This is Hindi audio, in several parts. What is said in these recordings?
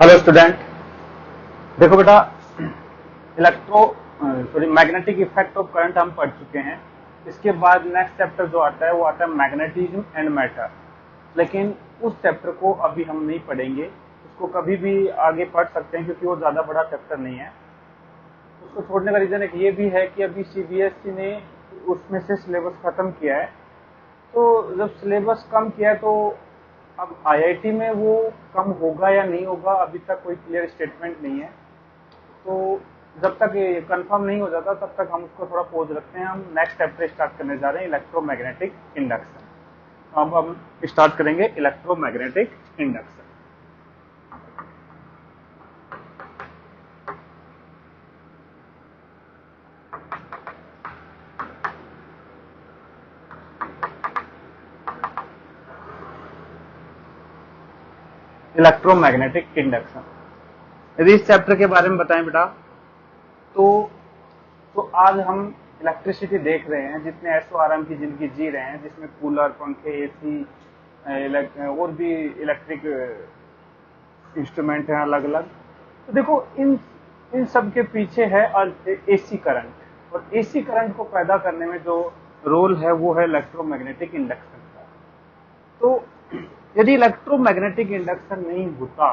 हेलो स्टूडेंट, देखो बेटा, मैग्नेटिक इफेक्ट ऑफ करंट हम पढ़ चुके हैं। इसके बाद नेक्स्ट चैप्टर जो आता है वो आता है मैग्नेटिज्म एंड मैटर। लेकिन उस चैप्टर को अभी हम नहीं पढ़ेंगे, उसको कभी भी आगे पढ़ सकते हैं क्योंकि वो ज़्यादा बड़ा चैप्टर नहीं है। उसको छोड़ने का रीज़न एक ये भी है कि अभी सीबीएसई ने उसमें से सिलेबस खत्म किया है। तो जब सिलेबस कम किया है तो अब आईआईटी में वो कम होगा या नहीं होगा, अभी तक कोई क्लियर स्टेटमेंट नहीं है। तो जब तक ये कंफर्म नहीं हो जाता तब तक हम उसको थोड़ा पोज रखते हैं। हम नेक्स्ट चैप्टर स्टार्ट करने जा रहे हैं, इलेक्ट्रोमैग्नेटिक इंडक्शन। तो अब हम स्टार्ट करेंगे इलेक्ट्रोमैग्नेटिक इंडक्शन। इलेक्ट्रोमैग्नेटिक इंडक्शन, यदि इस चैप्टर के बारे में बताएं बेटा तो आज हम इलेक्ट्रिसिटी देख रहे हैं, जितने ऐशो आराम की जिंदगी जी रहे हैं, जिसमें कूलर, पंखे, एसी और भी इलेक्ट्रिक इंस्ट्रूमेंट हैं अलग अलग। तो देखो इन सब के पीछे है एसी करंट, और एसी करंट को पैदा करने में जो रोल है वो है इलेक्ट्रोमैग्नेटिक इंडक्शन का। तो यदि इलेक्ट्रोमैग्नेटिक इंडक्शन नहीं होता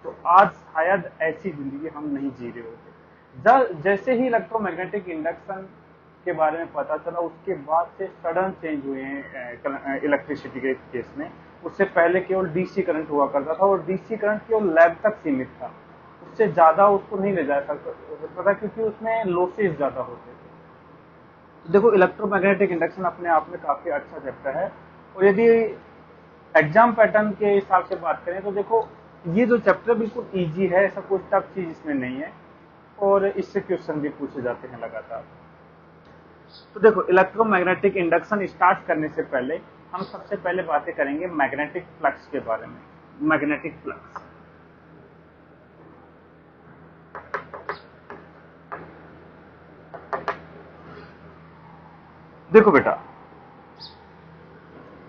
तो आज शायद ऐसी जिंदगी हम नहीं जी रहे होते। जैसे ही इलेक्ट्रोमैग्नेटिक इंडक्शन के बारे में पता चला, उसके बाद से सडन चेंज हुए हैं इलेक्ट्रिसिटी के केस में। उससे पहले केवल डीसी करंट हुआ करता था, और डीसी करंट केवल लैब तक सीमित था, उससे ज्यादा उसको नहीं ले जा सकता था क्योंकि उसमें लॉसेस ज्यादा होते थे। तो देखो, इलेक्ट्रोमैग्नेटिक इंडक्शन अपने आप में काफी अच्छा चैप्टर है। और यदि एग्जाम पैटर्न के हिसाब से बात करें तो देखो, ये जो चैप्टर बिल्कुल इजी है, ऐसा कोई टफ चीज इसमें नहीं है, और इससे क्वेश्चन भी पूछे जाते हैं लगातार। तो देखो, इलेक्ट्रोमैग्नेटिक इंडक्शन स्टार्ट करने से पहले हम सबसे पहले बातें करेंगे मैग्नेटिक फ्लक्स के बारे में। मैग्नेटिक फ्लक्स, देखो बेटा,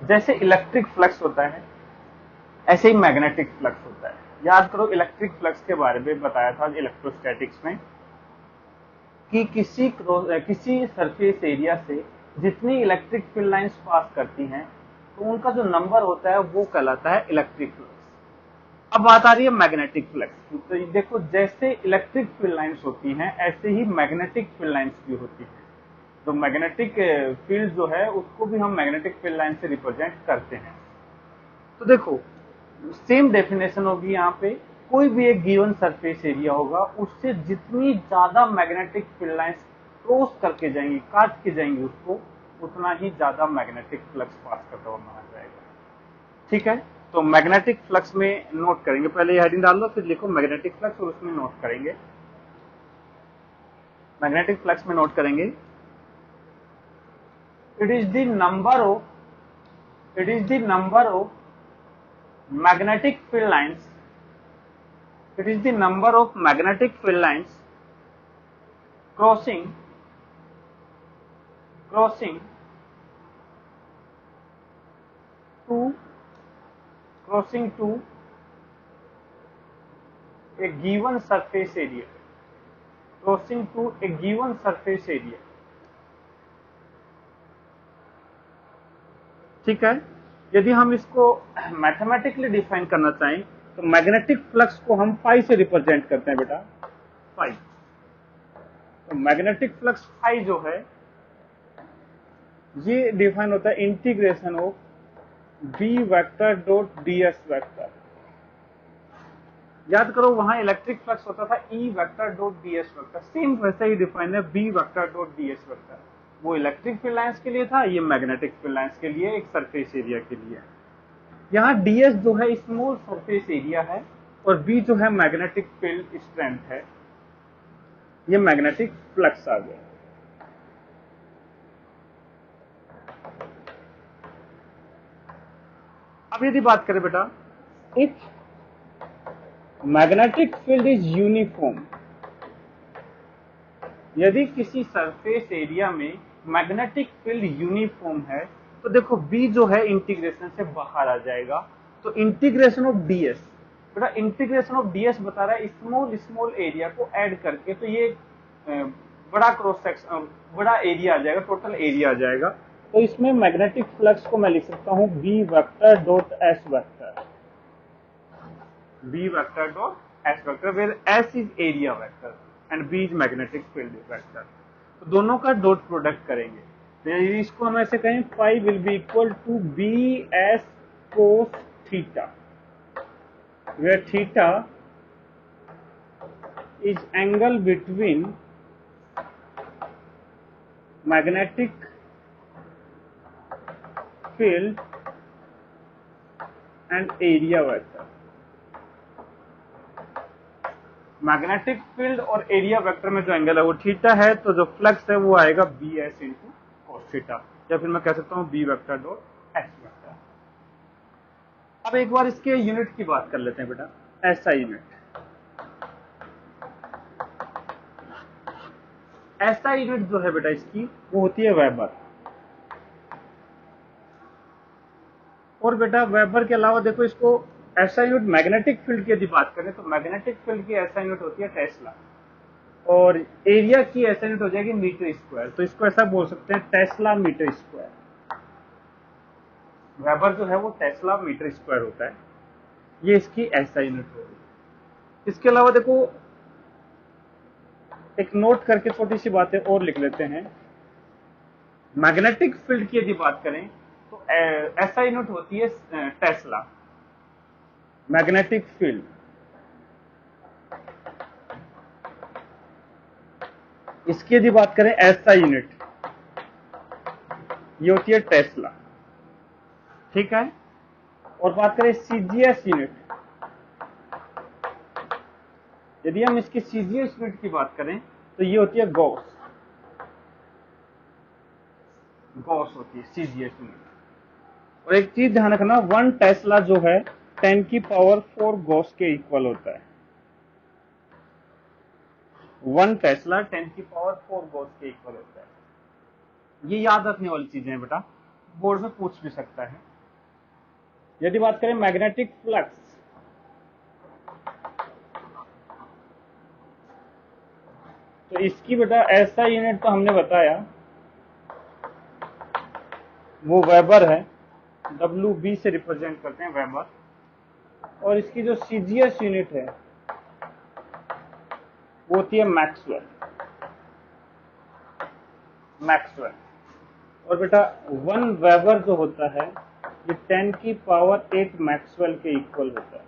जैसे इलेक्ट्रिक फ्लक्स होता है ऐसे ही मैग्नेटिक फ्लक्स होता है। याद करो, इलेक्ट्रिक फ्लक्स के बारे में बताया था इलेक्ट्रोस्टैटिक्स में कि किसी सरफेस एरिया से जितनी इलेक्ट्रिक फील्ड लाइंस पास करती हैं तो उनका जो नंबर होता है वो कहलाता है इलेक्ट्रिक फ्लक्स। अब बात आ रही है मैग्नेटिक फ्लक्स की। तो देखो, जैसे इलेक्ट्रिक फील्ड लाइंस होती हैं ऐसे ही मैग्नेटिक फील्ड लाइंस भी होती हैं। तो मैग्नेटिक फील्ड जो है उसको भी हम मैग्नेटिक फील्ड लाइन से रिप्रेजेंट करते हैं। तो देखो, सेम डेफिनेशन होगी यहाँ पे। कोई भी एक गिवन सरफेस एरिया होगा, उससे जितनी ज्यादा मैग्नेटिक फील्ड लाइंस क्रॉस करके जाएंगी, काट के जाएंगी उसको, उतना ही ज्यादा मैग्नेटिक फ्लक्स पास करता हुआ माना जाएगा। ठीक है, तो मैग्नेटिक फ्लक्स में नोट करेंगे, पहले ये हेडिंग डाल दो, फिर लिखो मैग्नेटिक फ्लक्स और उसमें नोट करेंगे। मैग्नेटिक फ्लक्स में नोट करेंगे, it is the number of magnetic field lines, it is the number of magnetic field lines crossing to a given surface area, crossing to a given surface area। ठीक है, यदि हम इसको मैथमेटिकली डिफाइन करना चाहें तो मैग्नेटिक फ्लक्स को हम फाई से रिप्रेजेंट करते हैं बेटा, फाई। तो मैग्नेटिक फ्लक्स फाई जो है ये डिफाइन होता है integration of B vector dot D S vector. याद करो, वहां इलेक्ट्रिक फ्लक्स होता था E vector dot D S vector, same वैसा ही डिफाइन है B vector dot D S vector. वो इलेक्ट्रिक फील्ड लाइंस के लिए था, ये मैग्नेटिक फील्ड लाइंस के लिए, एक सरफेस एरिया के लिए। यहाँ ds जो है स्मॉल सरफेस एरिया है, और b जो है मैग्नेटिक फील्ड स्ट्रेंथ है। ये मैग्नेटिक फ्लक्स आ गया। अब यदि बात करें बेटा, if magnetic field is uniform, यदि किसी सरफेस एरिया में मैग्नेटिक फील्ड यूनिफॉर्म है तो देखो b जो है इंटीग्रेशन से बाहर आ जाएगा। तो इंटीग्रेशन ऑफ ds, बेटा इंटीग्रेशन ऑफ डीएस बता रहा है स्मॉल स्मॉल एरिया को ऐड करके, तो ये बड़ा क्रॉस सेक्शन, बड़ा एरिया आ जाएगा, टोटल एरिया आ जाएगा। तो इसमें मैग्नेटिक फ्लक्स को मैं लिख सकता हूं B vector dot S vector, B vector dot S vector, where S is area vector and B is magnetic field vector. तो दोनों का डॉट प्रोडक्ट करेंगे, तो इसको हम ऐसे कहें phi will be equal to B S cos theta, where theta is angle between magnetic field and area vector। Magnetic field और एरिया वेक्टर में जो एंगल है वो थीटा है, तो जो फ्लक्स है वो आएगा B S into cos theta, या फिर मैं कह सकता हूँ B vector dot S vector. अब एक बार इसके यूनिट की बात कर लेते हैं बेटा, ऐसा यूनिट, ऐसा यूनिट जो है बेटा इसकी वो होती है वेबर। और बेटा वेबर के अलावा देखो इसको ऐसा यूनिट मैग्नेटिक फील्ड की यदि बात करें तो मैग्नेटिक फील्ड की ऐसा यूनिट होती है टेस्ला, और एरिया की ऐसा यूनिट हो जाएगी मीटर स्क्वायर। तो इसको ऐसा बोल सकते हैं टेस्ला मीटर स्क्वायर। वेबर जो है वो टेस्ला मीटर स्क्वायर होता है, ये इसकी ऐसा यूनिट होगी। इसके अलावा देखो एक नोट करके छोटी सी बातें और लिख लेते हैं। मैग्नेटिक फील्ड की यदि बात करें तो ऐसा यूनिट होती है टेस्ला मैग्नेटिक फील्ड, इसकी यदि बात करें ऐसा यूनिट, ये होती है टेस्ला, ठीक है। और बात करें सीजीएस यूनिट, यदि हम इसकी सीजीएस यूनिट की बात करें तो ये होती है गॉस, गॉस होती है सीजीएस यूनिट। और एक चीज ध्यान रखना, 1 टेस्ला जो है 10 की पावर 4 गॉस के इक्वल होता है। 1 टेस्ला 10 की पावर 4 गॉस के इक्वल होता है। ये याद रखने वाली चीजें हैं बेटा, बोर्ड में पूछ भी सकता है। यदि बात करें मैग्नेटिक फ्लक्स, तो इसकी बेटा ऐसा यूनिट तो हमने बताया वो वेबर है, WB से रिप्रेजेंट करते हैं वेबर। और इसकी जो सीजीएस यूनिट है वो होती है मैक्सवेल, मैक्सवेल। और बेटा 1 वेबर जो होता है ये 10 की पावर 8 मैक्सवेल के इक्वल होता है।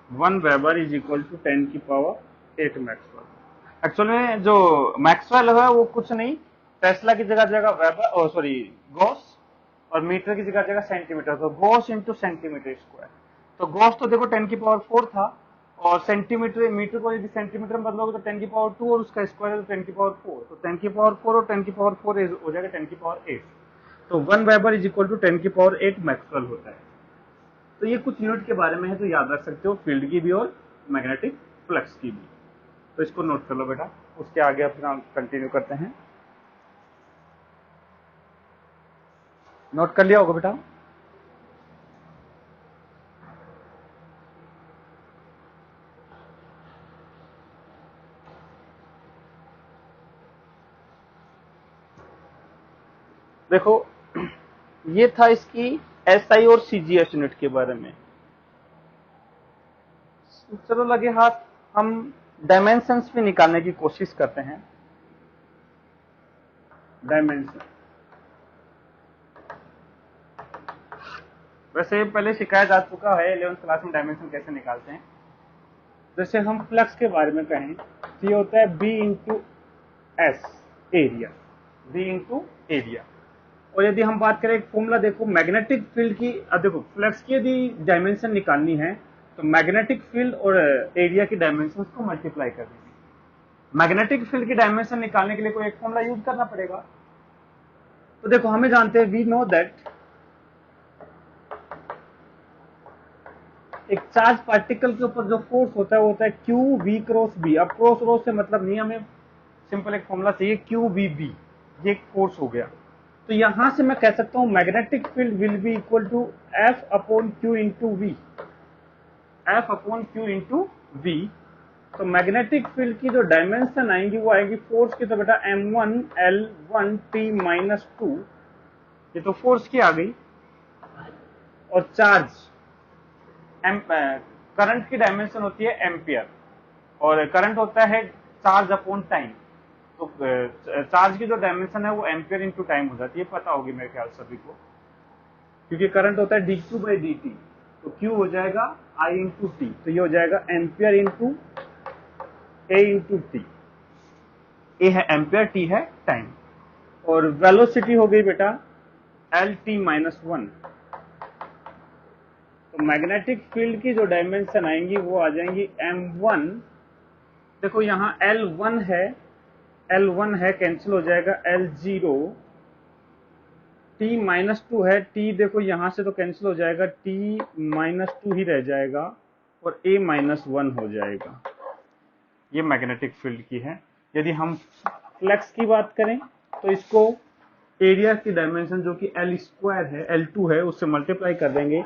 1 वेबर इज इक्वल टू 10 की पावर 8 मैक्सवेल। एक्चुअल में जो मैक्सवेल है वो कुछ नहीं, टेस्ला की जगह वेबर, सॉरी गॉस, और मीटर की जगह सेंटीमीटर, तो गॉस इंटू सेंटीमीटर स्क्वायर। तो गॉस तो देखो 10 की पावर 4 था, और सेंटीमीटर, मीटर को यदि सेंटीमीटर में बदलोगे तो 10 की पावर 2 और उसका स्क्वायर है 10 की पावर 4, तो 10 की पावर 4 और 10 की पावर 4 हो जाएगा 10 की पावर 8। तो 1 वेबर इज इक्वल टू 10 की पावर 8 मैक्सवेल होता है। तो ये कुछ यूनिट के बारे में है, तो याद रख सकते हो, फील्ड की भी और मैग्नेटिक फ्लक्स की भी। तो इसको नोट कर लो बेटा, उसके आगे फिर हम कंटिन्यू करते हैं। नोट कर लिया होगा बेटा? देखो ये था इसकी एसआई और सीजीएस यूनिट के बारे में। चलो लगे हाथ हम डायमेंशंस भी निकालने की कोशिश करते हैं। डायमेंशन वैसे पहले सिखाया जा चुका है 11th क्लास में, डायमेंशन कैसे निकालते हैं। जैसे हम फ्लक्स के बारे में कहें तो ये होता है B into S area, B into area. और यदि हम बात करें एक फॉर्मूला देखो मैग्नेटिक फील्ड की, देखो फ्लक्स की यदि डायमेंशन निकालनी है तो मैग्नेटिक फील्ड और एरिया की डायमेंशन को मल्टीप्लाई कर दीजिए। मैग्नेटिक फील्ड की डायमेंशन निकालने के लिए कोई एक फॉर्मूला यूज करना पड़ेगा। तो देखो हमें जानते हैं, वी नो दैट एक चार्ज पार्टिकल के ऊपर जो फोर्स होता है वो होता है क्यू वी क्रॉस बी। अब क्रॉस रो से मतलब नहीं, हमें सिंपल एक फॉर्मूला चाहिए, क्यू वी बी, ये एक फोर्स हो गया। तो यहां से मैं कह सकता हूं magnetic field will be equal to F upon Q into V. F upon Q into V. तो मैग्नेटिक फील्ड की जो डायमेंशन आएंगी वो आएगी फोर्स की, तो बेटा m1 L1 T माइनस 2, ये तो फोर्स की आ गई। और चार्ज करंट की डायमेंशन होती है एम्पियर, और करंट होता है चार्ज अपॉन टाइम। तो चार्ज की जो डायमेंशन है वो एम्पियर इंटू टाइम हो जाती है, पता होगी मेरे ख्याल सभी को, क्योंकि करंट होता है dq बाई dt। तो q हो जाएगा I इंटू टी, तो ये हो जाएगा एम्पियर इंटू ए इंटू टी। ए है एम्पियर, टी है टाइम। और वेलोसिटी हो गई बेटा एल टी माइनस 1। तो मैग्नेटिक फील्ड की जो डायमेंशन आएंगी वो आ जाएंगी m1। देखो यहाँ L1 है, L1 है, कैंसिल हो जाएगा L0। T माइनस 2 है, T देखो यहां से तो कैंसिल हो जाएगा, T माइनस 2 ही रह जाएगा और A माइनस 1 हो जाएगा। ये मैग्नेटिक फील्ड की है। यदि हम फ्लक्स की बात करें तो इसको एरिया की डायमेंशन जो कि L स्क्वायर है, L2 है, उससे मल्टीप्लाई कर देंगे,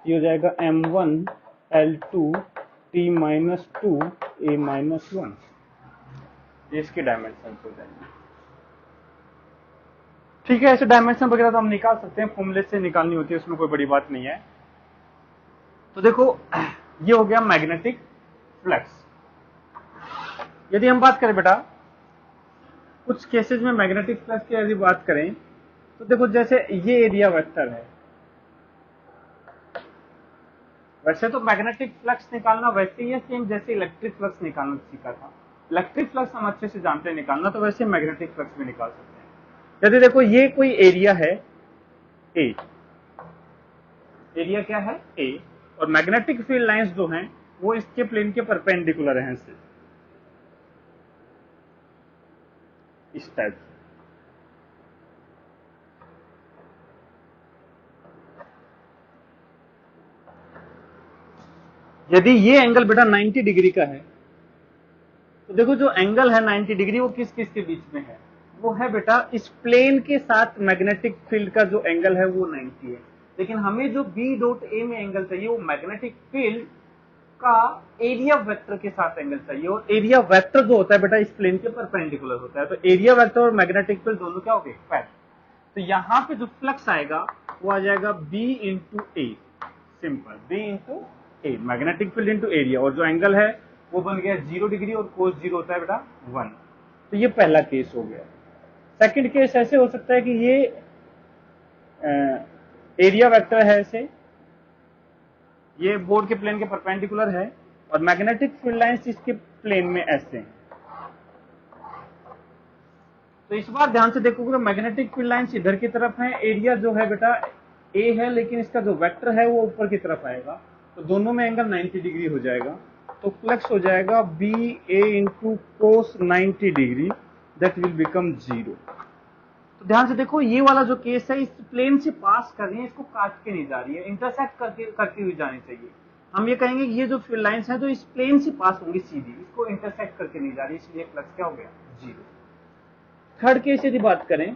ये हो जाएगा M1 L2 T minus 2 A minus 1। इसकी डायमेंशन हो जाएगी। ठीक है, ऐसे डायमेंशन वगैरह तो हम निकाल सकते हैं, फॉर्मूले से निकालनी होती है, उसमें कोई बड़ी बात नहीं है। तो देखो ये हो गया मैग्नेटिक फ्लक्स। यदि हम बात करें बेटा कुछ केसेस में मैग्नेटिक फ्लक्स की यदि बात करें तो देखो जैसे ये एरिया वेक्टर है, वैसे तो मैग्नेटिक फ्लक्स निकालना वैसे ही है सेम जैसे इलेक्ट्रिक फ्लक्स निकालना सीखा था। इलेक्ट्रिक फ्लक्स हम अच्छे से जानते हैं निकालना, तो वैसे मैग्नेटिक फ्लक्स भी निकाल सकते हैं। यदि देखो ये कोई एरिया है ए, एरिया क्या है ए, और मैग्नेटिक फील्ड लाइंस जो हैं वो इसके प्लेन के परपेंडिकुलर हैं से इस टाइप। यदि ये एंगल बेटा 90 डिग्री का है तो देखो जो एंगल है 90 डिग्री वो किस किस के बीच में है, वो है बेटा इस प्लेन के साथ मैग्नेटिक फील्ड का जो एंगल है वो 90 है। लेकिन हमें जो बी डॉट ए में एंगल चाहिए वो मैग्नेटिक फील्ड का एरिया वेक्टर के साथ एंगल चाहिए, और एरिया वेक्टर जो होता है बेटा इस प्लेन के परपेंडिकुलर होता है। तो एरिया वेक्टर और मैग्नेटिक फील्ड दोनों क्या हो गए, पैरेलल। तो यहाँ पे जो फ्लक्स आएगा वो आ जाएगा बी इंटू ए, सिंपल बी इंटू ए, मैग्नेटिक फील्ड इंटू एरिया, और जो एंगल है वो बन गया 0 डिग्री, और कोस 0 होता है बेटा 1। तो ये पहला केस हो गया। सेकंड केस ऐसे हो सकता है कि ये एरिया वेक्टर है, ऐसे ये बोर्ड के प्लेन के परपेंडिकुलर है और मैग्नेटिक फील्ड लाइंस इसके प्लेन में ऐसे हैं। तो इस बार ध्यान से देखोगे तो मैग्नेटिक फील्ड लाइंस इधर की तरफ है, एरिया जो है बेटा ए है, लेकिन इसका जो वेक्टर है वो ऊपर की तरफ आएगा, तो दोनों में एंगल 90 डिग्री हो जाएगा। तो फ्लक्स हो जाएगा B A into cos 90 degree, that will become 0। तो ध्यान से देखो ये वाला जो केस है इस प्लेन से पास कर रही है, इसको काट के नहीं जा रही है, इंटरसेक्ट करके करती हुई जानी चाहिए। हम ये कहेंगे कि ये जो फील्ड लाइंस है तो इस प्लेन से पास होंगी सीधी, इसको इंटरसेक्ट करके नहीं जा रही, इसलिए फ्लक्स क्या हो गया, 0। थर्ड केस यदि बात करें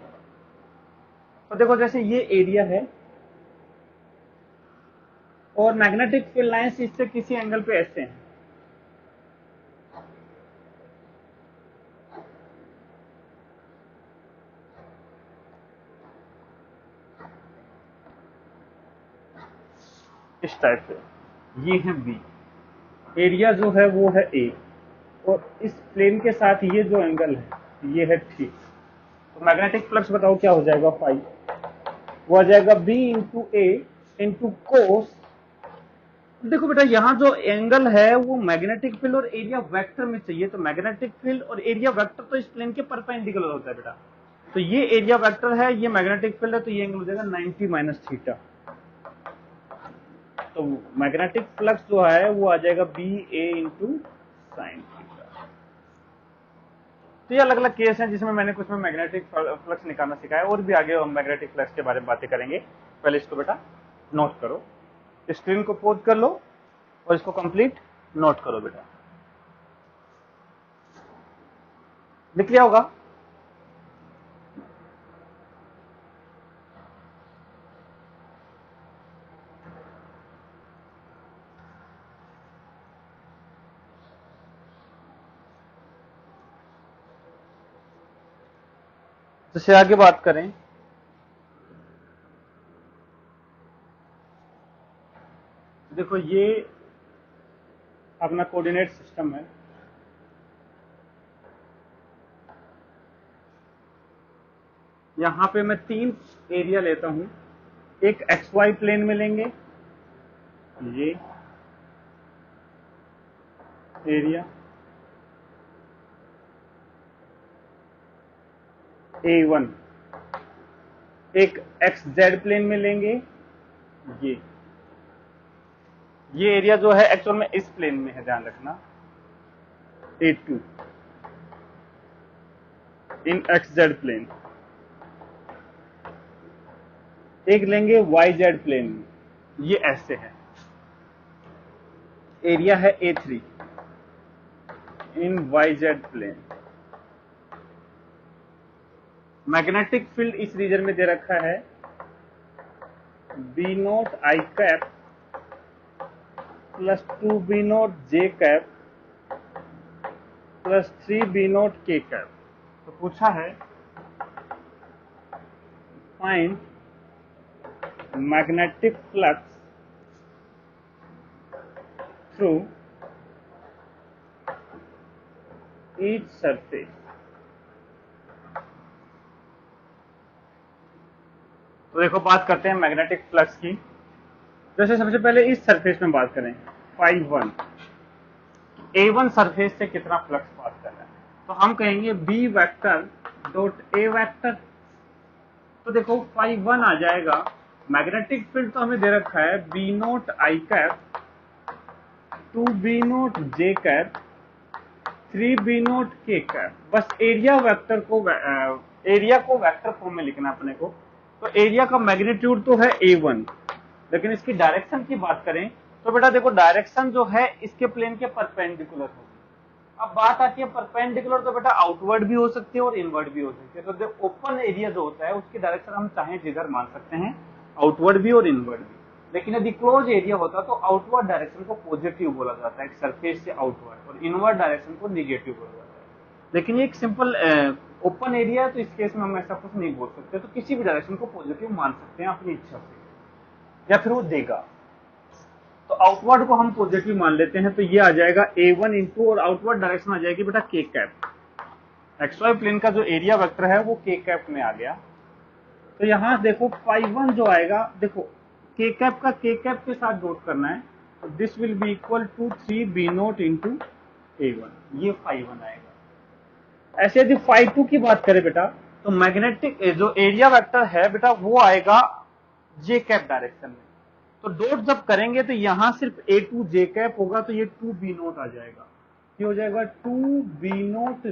तो देखो जैसे ये एरिया है और मैग्नेटिक फील्ड लाइंस इससे किसी एंगल पे ऐसे हैं, इस टाइप से, ये है बी, एरिया जो है वो है ए, और इस प्लेन के साथ ये जो एंगल है ये है थी। तो मैग्नेटिक फ्लक्स बताओ क्या हो जाएगा, फाई, वो आ जाएगा बी इंटू ए इंटू कोस। देखो बेटा यहाँ जो एंगल है वो मैग्नेटिक फील्ड और एरिया वेक्टर में चाहिए, तो मैग्नेटिक फील्ड और एरिया वेक्टर तो इस प्लेन के परपेंडिकुलर होता है बेटा। तो ये एरिया वेक्टर है, ये मैग्नेटिक फील्ड है, तो ये एंगल हो जाएगा 90 माइनस थीटा। तो मैग्नेटिक फ्लक्स जो है वो आ जाएगा B A into sine theta. तो ये अलग अलग केस हैं जिसमें मैंने कुछ में मैग्नेटिक फ्लक्स निकालना सिखाया, और भी आगे हम मैग्नेटिक फ्लक्स के बारे में बातें करेंगे। पहले इसको बेटा नोट करो, स्क्रीन को पॉज कर लो और इसको कंप्लीट नोट करो बेटा, लिख लिया होगा। से आगे बात करें, देखो ये अपना कोऑर्डिनेट सिस्टम है। यहां पे मैं 3 एरिया लेता हूं। एक एक्स वाई प्लेन में लेंगे ये एरिया, A1। एक एक्स जेड प्लेन में लेंगे ये एरिया जो है एक्चुअल में इस प्लेन में है, ध्यान रखना, A2 इन एक्स जेड प्लेन। एक लेंगे वाई जेड प्लेन में, ये ऐसे है, एरिया है A3 in Y Z plane. Magnetic field इस रीजन में दे रखा है B naught i cap plus 2 B naught j cap plus 3 B naught k cap. तो पूछा है find magnetic flux through each surface. तो देखो बात करते हैं मैग्नेटिक फ्लक्स की। जैसे सबसे पहले इस सरफेस में बात करें, φ1 A1 सरफेस से कितना फ्लक्स पास कर रहा है, तो हम कहेंगे B vector dot A vector. तो देखो φ1 आ जाएगा, मैग्नेटिक फील्ड तो हमें दे रखा है B naught i cap 2 B naught j cap 3 B naught k cap. बस एरिया वेक्टर को एरिया को वेक्टर फॉर्म में लिखना अपने को। तो एरिया का मैग्नीट्यूड तो है A1, लेकिन इसकी डायरेक्शन की बात करें तो बेटा देखो डायरेक्शन जो है इसके प्लेन के परपेंडिकुलर होगी। अब बात आती है परपेंडिकुलर, तो बेटा आउटवर्ड भी हो सकती है और इनवर्ड भी हो सकती है। तो जो ओपन एरिया जो होता है उसकी डायरेक्शन हम चाहे जिधर मान सकते हैं, आउटवर्ड भी और इनवर्ड भी। लेकिन यदि क्लोज एरिया होता तो आउटवर्ड डायरेक्शन को पॉजिटिव बोला जाता है एक सरफेस से आउटवर्ड, और इनवर्ड डायरेक्शन को निगेटिव बोला जाता है। लेकिन ये एक सिंपल ओपन एरिया है, तो इस केस में हम ऐसा कुछ नहीं बोल सकते। तो किसी भी डायरेक्शन को पॉजिटिव मान सकते हैं अपनी इच्छा से, या फिर वो देगा। तो आउटवर्ड को हम पॉजिटिव मान लेते हैं, तो ये आ जाएगा A1 इंटू, और आउटवर्ड डायरेक्शन आ जाएगी बेटा के कैप। एक्सवाई प्लेन का जो एरिया वेक्टर है वो के कैप में आ गया। तो यहां देखो φ1 जो आएगा, देखो के कैप का के कैप के साथ डॉट करना है, तो this will be equal to 3 B naught into A1, ये φ1 आएगा। ऐसे यदि φ2 की बात करें बेटा, तो मैग्नेटिक जो एरिया वेक्टर है बेटा वो आएगा जे कैप डायरेक्शन में। तो डॉट जब करेंगे तो यहां सिर्फ A2 जे कैप होगा, तो ये 2 B नोट आ जाएगा। ये हो जाएगा 2 B note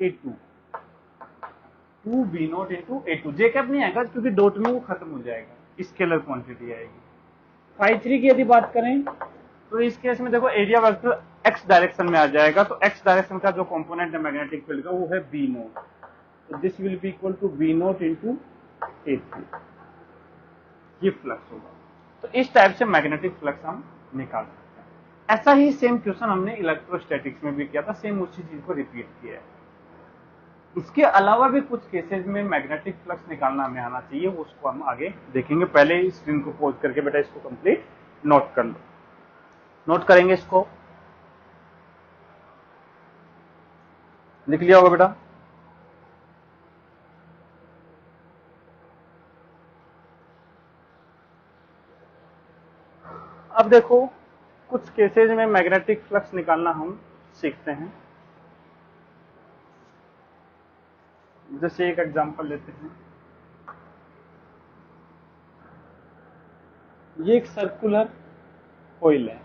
A2, 2 B naught into A2। जे कैप नहीं आएगा क्योंकि डॉट में वो खत्म हो जाएगा, स्केलर क्वांटिटी आएगी। φ3 की यदि बात करें तो इस केस में देखो एरिया वेक्टर एक्स डायरेक्शन में आ जाएगा। तो एक्स डायरेक्शन का जो कंपोनेंट है मैग्नेटिक फील्ड का वो है B नोट, तो this will be equal to B naught into A3, ये फ्लक्स होगा। तो इस टाइप से मैग्नेटिक फ्लक्स हम निकाल सकते हैं। ऐसा ही सेम क्वेश्चन हमने इलेक्ट्रोस्टैटिक्स में भी किया था, सेम उसी चीज को रिपीट किया है। इसके अलावा भी कुछ केसेस में मैग्नेटिक फ्लक्स निकालना हमें आना चाहिए, उसको हम आगे देखेंगे। पहले स्क्रीन को पॉज करके बेटा इसको कंप्लीट नोट कर लो। नोट करेंगे इसको, लिख लिया होगा बेटा। अब देखो कुछ केसेस में मैग्नेटिक फ्लक्स निकालना हम सीखते हैं। जैसे एक एग्जांपल लेते हैं, ये एक सर्कुलर कॉइल है,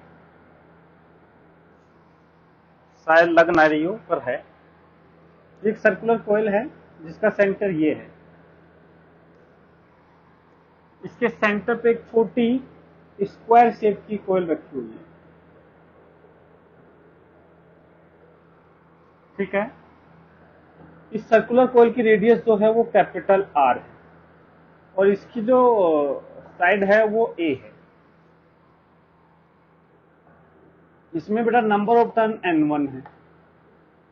शायद लग ना रही हो पर है। एक सर्कुलर कॉइल है जिसका सेंटर ये है। इसके सेंटर पे एक छोटी स्क्वायर शेप की कॉइल रखी हुई है, ठीक है। इस सर्कुलर कॉइल की रेडियस जो है वो कैपिटल R है, और इसकी जो साइड है वो A है। इसमें बेटा नंबर ऑफ टर्न N1 है,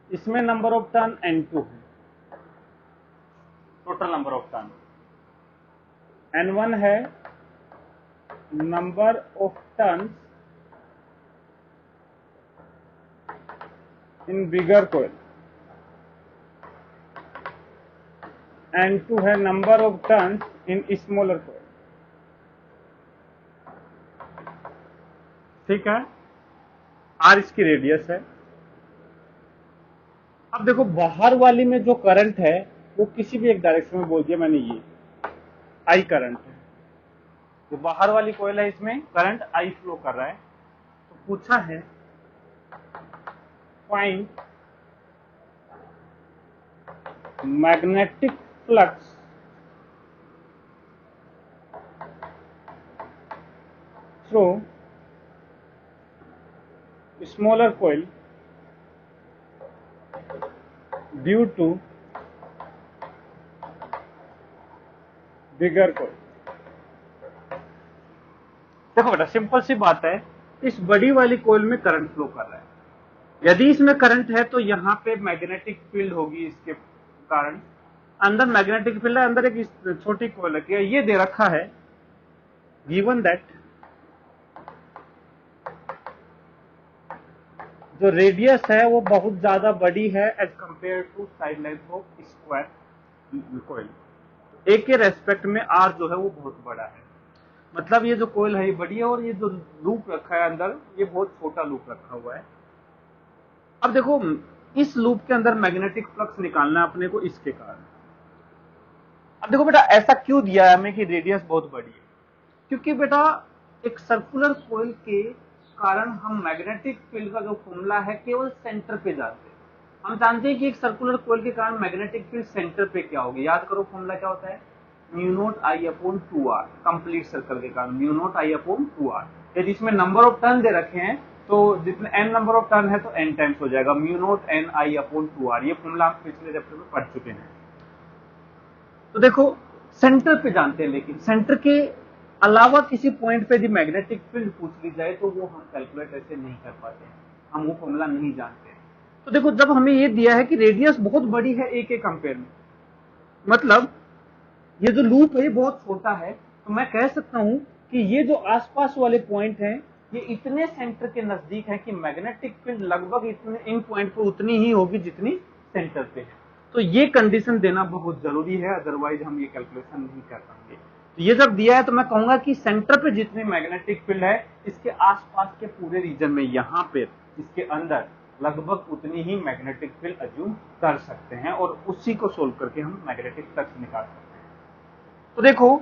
इसमें नंबर ऑफ टर्न N2 है। Total number of turn, N1 है number of turns in bigger coil, N2 है number of turns in smaller coil. ठीक है, R इसकी रेडियस है। अब देखो बाहर वाली में जो करंट है वो किसी भी एक डायरेक्शन में बोल दिया मैंने, ये I करंट है, जो बाहर वाली कोयल है इसमें करंट I फ्लो कर रहा है। तो पूछा है find magnetic flux through smaller coil due to bigger coil. देखो बेटा सिंपल सी बात है, इस बड़ी वाली कोयल में करंट फ्लो कर रहा है, यदि इसमें करंट है तो यहाँ पे मैग्नेटिक फील्ड होगी, इसके कारण अंदर मैग्नेटिक फील्ड है, अंदर एक छोटी कोयल है। ये दे रखा है गिवन दैट जो रेडियस है वो बहुत ज्यादा बड़ी है as compare to side length of square coil, A के रेस्पेक्ट में आर जो है वो बहुत बड़ा है। मतलब ये जो कोयल है ये बड़ी है और ये जो लूप रखा है अंदर ये बहुत छोटा लूप रखा हुआ है। अब देखो इस लूप के अंदर मैग्नेटिक फ्लक्स निकालना है अपने को इसके कारण। अब देखो बेटा ऐसा क्यों दिया है हमें कि रेडियस बहुत बड़ी है, क्योंकि बेटा एक सर्कुलर कोयल के कारण हम मैग्नेटिक फील्ड का जो फॉर्मूला है केवल सेंटर पे जाते हैं। हम जानते हैं कि एक सर्कुलर कोयल के कारण मैग्नेटिक फील्ड सेंटर पे क्या होगी, याद करो फॉर्मूला क्या होता है, mu naught I upon 2r, complete circle के कारण mu naught I upon 2r। यदि इसमें नंबर ऑफ टर्न दे रखे हैं तो जितने n नंबर ऑफ टर्न है तो n टाइम्स हो जाएगा, mu not an I upon 2r। ये फॉर्मूला आप पिछले चैप्टर में पढ़ चुके हैं। तो देखो सेंटर पे जानते हैं, लेकिन सेंटर के अलावा किसी पॉइंट पे यदि मैग्नेटिक फील्ड पूछ ली जाए तो वो हम कैलकुलेट ऐसे नहीं कर पाते हैं, हम वो फॉर्मूला नहीं जानते। तो देखो जब हमें ये दिया है कि रेडियस बहुत बड़ी है ए के कंपेयर में, मतलब ये जो लूप है ये बहुत छोटा है, तो मैं कह सकता हूं कि ये जो आसपास वाले पॉइंट हैं ये इतने सेंटर के नजदीक है कि मैग्नेटिक फील्ड लगभग इतने इन पॉइंट पर उतनी ही होगी जितनी सेंटर पे है। तो ये कंडीशन देना बहुत जरूरी है, अदरवाइज हम ये कैलकुलेशन नहीं कर पाएंगे। तो ये जब दिया है तो मैं कहूंगा कि सेंटर पे जितनी मैग्नेटिक फील्ड है इसके आसपास के पूरे रीजन में यहाँ पे इसके अंदर लगभग उतनी ही मैग्नेटिक फील्ड अज्यूम कर सकते हैं और उसी को सोल्व करके हम मैग्नेटिक फ्लक्स निकाल सकते हैं। तो देखो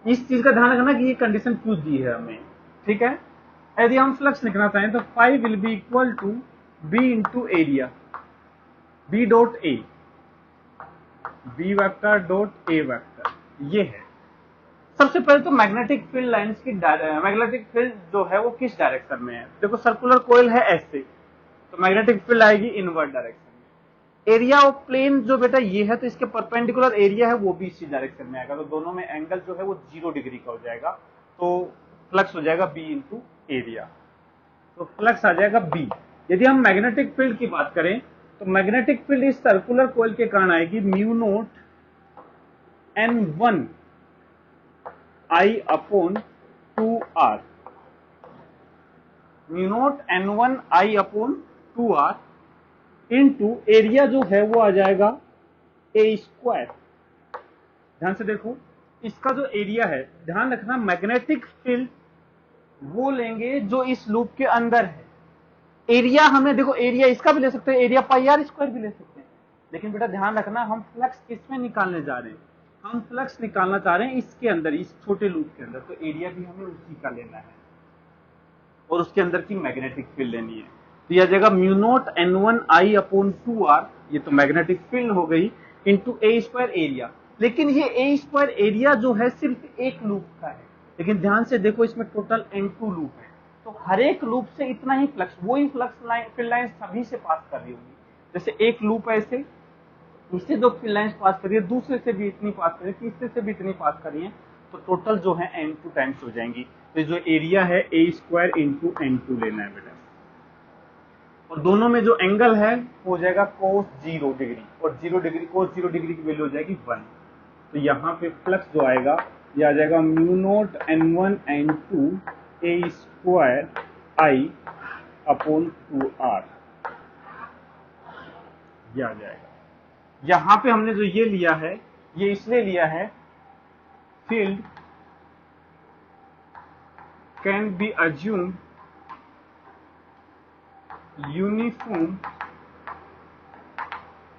इस चीज का ध्यान रखना कि ये कंडीशन क्यों दी है हमें, ठीक है। यदि हम फ्लक्स निकालना चाहें तो phi will be equal to B into area, B dot A, B vector dot A vector, ये है। सबसे पहले तो मैग्नेटिक फील्ड लाइंस की मैग्नेटिक फील्ड जो है वो किस डायरेक्शन में है, देखो सर्कुलर कोयल है ऐसे, तो मैग्नेटिक फील्ड आएगी इनवर्ड डायरेक्शन में। एरिया ऑफ प्लेन जो बेटा ये है तो इसके परपेंडिकुलर एरिया है वो भी इसी डायरेक्शन में आएगा, तो दोनों में एंगल जो है वो 0 डिग्री का हो जाएगा, तो फ्लक्स हो जाएगा बी इंटू एरिया, तो फ्लक्स आ जाएगा बी। यदि हम मैग्नेटिक फील्ड की बात करें तो मैग्नेटिक फील्ड इस सर्कुलर कोयल के कारण आएगी mu naught N1 I upon 2r, mu naught N1 I upon 2r into area जो है वो आ जाएगा ए स्क्वायर। ध्यान से देखो इसका जो एरिया है, ध्यान रखना मैग्नेटिक फील्ड वो लेंगे जो इस लूप के अंदर है। एरिया हमें देखो एरिया इसका भी ले सकते हैं, एरिया पाई आर स्क्वायर भी ले सकते हैं, लेकिन बेटा ध्यान रखना हम फ्लक्स किसमें निकालने जा रहे हैं, हम फ्लक्स निकालना चाह रहे हैं इसके अंदर, इस छोटे लूप के अंदर, तो एरिया भी हमें उसी का लेना है और उसके अंदर की मैग्नेटिक फील्ड लेनी है। तो यह जगह mu naught N1 I upon 2r, ये तो मैग्नेटिक फील्ड हो गई, इंटू ए स्क्वायर एरिया। लेकिन ये ए स्क्वायर एरिया जो है सिर्फ एक लूप का है, लेकिन ध्यान से देखो इसमें टोटल N2 लूप है, तो हर एक लूप से इतना ही फ्लक्स, वही फ्लक्स लाइन फील्ड लाइन सभी से पास कर रही होगी। जैसे एक लूप है ऐसे, इससे दो फील्ड लाइन पास कर रही है, दूसरे से भी इतनी पास कर रही है, तीसरे से भी इतनी पास कर रही है, तो टोटल जो है N2 टाइम्स हो जाएंगी। तो जो एरिया है ए स्क्वायर इंटू N2 लेना है बेटा। और दोनों में जो एंगल है वो हो जाएगा cos 0 डिग्री, और 0 डिग्री cos 0 डिग्री की वैल्यू हो जाएगी 1। तो यहाँ पे फ्लक्स जो आएगा ये आ जाएगा mu naught N1 N2 A square I upon 2R, ये आ जाएगा। यहाँ पे हमने जो ये लिया है ये इसलिए लिया है, field can be assume uniform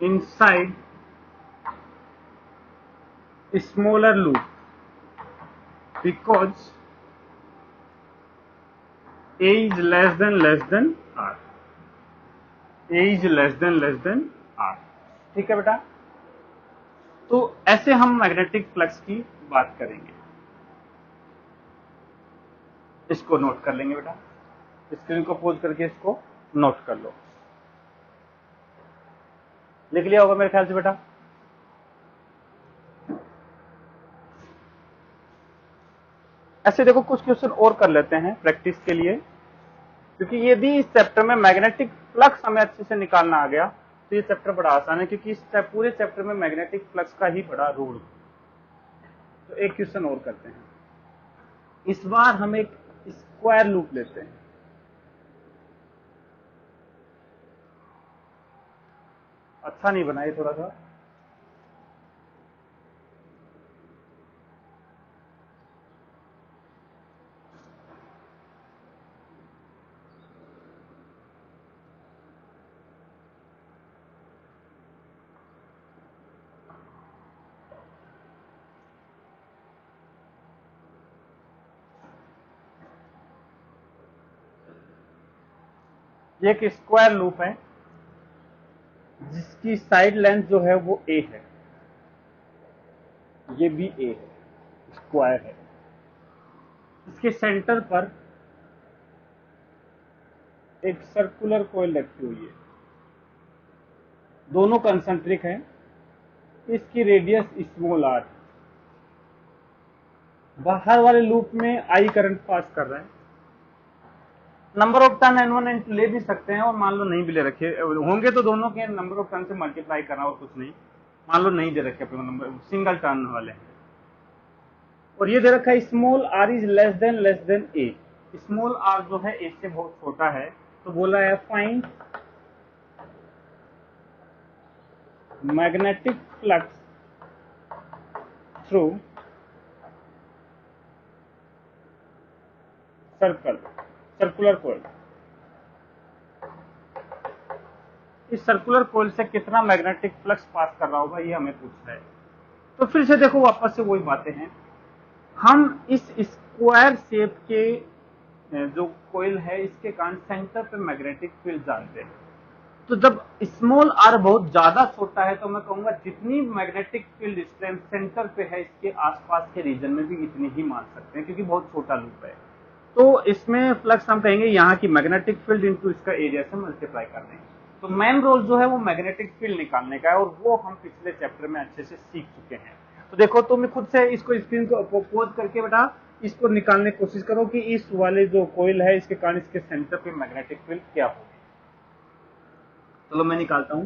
inside smaller loop because A is less than R, A is less than R। ठीक है बेटा, तो ऐसे हम मैग्नेटिक फ्लक्स की बात करेंगे। इसको नोट कर लेंगे बेटा, स्क्रीन को पॉज करके इसको नोट कर लो। लिख लिया होगा मेरे ख्याल से बेटा। ऐसे देखो कुछ क्वेश्चन और कर लेते हैं प्रैक्टिस के लिए, क्योंकि यदि इस चैप्टर में मैग्नेटिक फ्लक्स हमें अच्छे से निकालना आ गया तो ये चैप्टर बड़ा आसान है, क्योंकि इस पूरे चैप्टर में मैग्नेटिक फ्लक्स का ही बड़ा रोल। तो एक क्वेश्चन और करते हैं। इस बार हम एक स्क्वायर लूप लेते हैं। अच्छा नहीं बनाए थोड़ा सा, ये एक स्क्वायर लूप है जिसकी साइड लेंथ जो है वो a है, ये भी a है, स्क्वायर है। इसके सेंटर पर एक सर्कुलर कॉइल रखी हुई है, दोनों कंसेंट्रिक हैं। इसकी रेडियस स्मॉल r, बाहर वाले लूप में I करंट पास कर रहा है। Number of turn N1 N2 ले भी सकते हैं, और मान लो नहीं भी ले रखे होंगे तो दोनों के नंबर ऑफ टर्न से मल्टीप्लाई करना और कुछ नहीं। मान लो नहीं दे रखे अपने नंबर, सिंगल टर्न वाले हैं। और ये दे रखा है small r is less than a। Small r जो है a से बहुत छोटा है, तो बोला है find magnetic flux through circular coil. इस सर्कुलर कॉइल से कितना मैग्नेटिक फ्लक्स पास कर रहा होगा, ये हमें पूछना है। तो फिर से देखो वापस से वही बातें हैं, हम इस स्क्वायर शेप के जो कॉइल है इसके कारण सेंटर पे मैग्नेटिक फील्ड जानते हैं। तो जब स्मॉल r बहुत ज्यादा छोटा है तो मैं कहूंगा जितनी मैग्नेटिक फील्ड स्ट्रेंथ सेंटर पे है इसके आसपास के रीजन में भी इतनी ही मान सकते हैं, क्योंकि बहुत छोटा लूप है। तो इसमें फ्लक्स हम कहेंगे यहाँ की मैग्नेटिक फील्ड इनटू इसका एरिया से मल्टीप्लाई कर देंगे। तो मेन रोल जो है वो मैग्नेटिक फील्ड निकालने का है, और वो हम पिछले चैप्टर में अच्छे से सीख चुके हैं। तो देखो तुम खुद से इसको स्क्रीन को पोज करके बेटा इसको निकालने की कोशिश करो कि इस वाले जो कॉइल है इसके कारण इसके सेंटर पे मैग्नेटिक फील्ड क्या होगी। चलो मैं निकालता हूँ।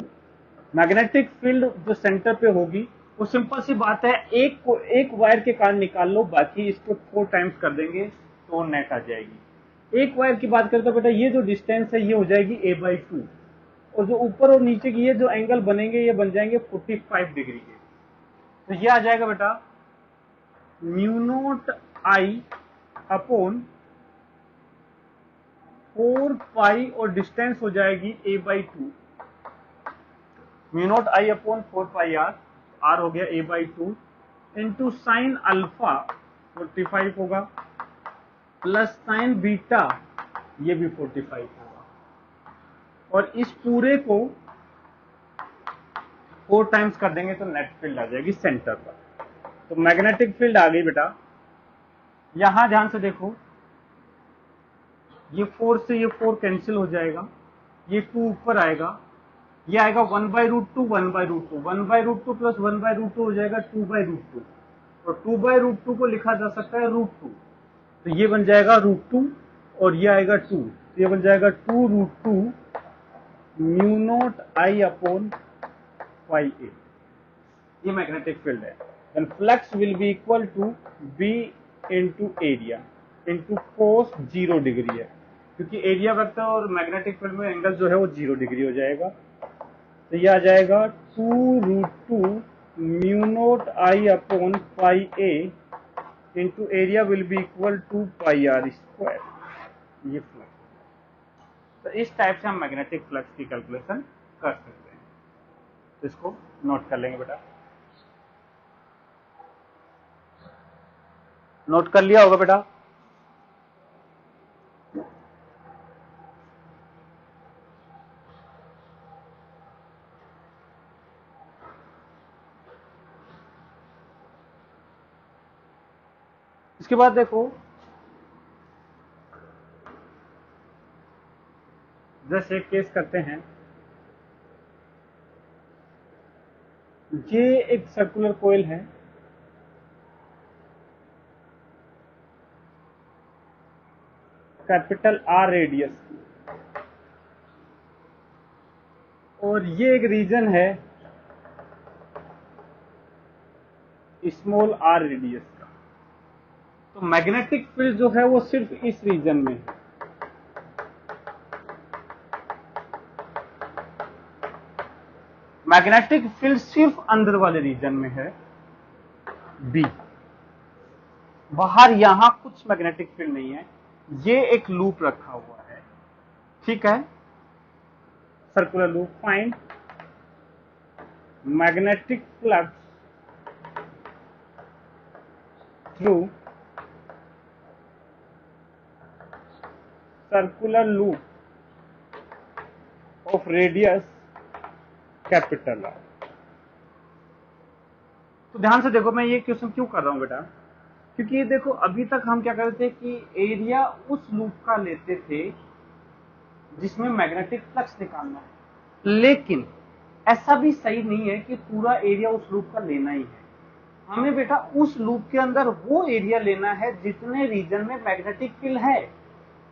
मैग्नेटिक फील्ड जो सेंटर पे होगी वो सिंपल सी बात है, एक वायर के कारण निकाल लो, बाकी इसको 4 टाइम्स कर देंगे तो नेट आ जाएगी। एक वायर की बात करें तो बेटा ये जो डिस्टेंस है ये हो जाएगी a/2, और जो ऊपर और नीचे की ये जो एंगल बनेंगे ये बन जाएंगे 45 डिग्री के। तो ये आ जाएगा बेटा म्यू नोट I अपॉन 4 पाई, और डिस्टेंस हो जाएगी a/2। Mu naught I upon 4 pi r हो गया a/2 इंटू साइन अल्फा 45 होगा, प्लस साइन बीटा ये भी 45 होगा, और इस पूरे को 4 टाइम्स कर देंगे तो नेट फील्ड आ जाएगी सेंटर पर। तो मैग्नेटिक फील्ड आ गई बेटा। यहां ध्यान से देखो, ये 4 से ये 4 कैंसिल हो जाएगा, ये 2 ऊपर आएगा, ये आएगा 1/√2 1/√2 1/√2 प्लस 1/√2 हो जाएगा 2/√2, और 2/√2 को लिखा जा सकता है √2। तो ये बन जाएगा √2 और ये आएगा 2, तो ये बन जाएगा 2√2 mu naught I upon pi A, ये मैग्नेटिक फील्ड है। Then flux will be equal to B into area into cos 0 degree है, क्योंकि एरिया वेक्टर और मैग्नेटिक फील्ड में एंगल जो है वो 0 डिग्री हो जाएगा। तो ये आ जाएगा 2√2 mu naught I upon pi A into area will be equal to pi R square. ये फ्लक्स, तो इस टाइप से हम मैग्नेटिक फ्लक्स की कैलकुलेशन कर सकते हैं। तो इसको नोट कर लेंगे बेटा, नोट कर लिया होगा बेटा। इसके बाद देखो, जैसे केस करते हैं, ये एक सर्कुलर कोयल है, कैपिटल आर रेडियस, और ये एक रीजन है स्मॉल आर रेडियस का। तो मैग्नेटिक फील्ड जो है वो सिर्फ इस रीजन में है। मैग्नेटिक फील्ड सिर्फ अंदर वाले रीजन में है, बी। बाहर यहां कुछ मैग्नेटिक फील्ड नहीं है। ये एक लूप रखा हुआ है, ठीक है, circular loop. Find magnetic flux through circular loop of radius capital R. तो ध्यान से देखो, मैं ये क्वेश्चन क्यों कर रहा हूं बेटा, क्योंकि ये देखो, अभी तक हम क्या कर रहे थे कि एरिया उस लूप का लेते थे जिसमें मैग्नेटिक फ्लक्स निकालना है, लेकिन ऐसा भी सही नहीं है कि पूरा एरिया उस लूप का लेना ही है। हमें बेटा उस लूप के अंदर वो एरिया लेना है जितने रीजन में मैग्नेटिक फील्ड है।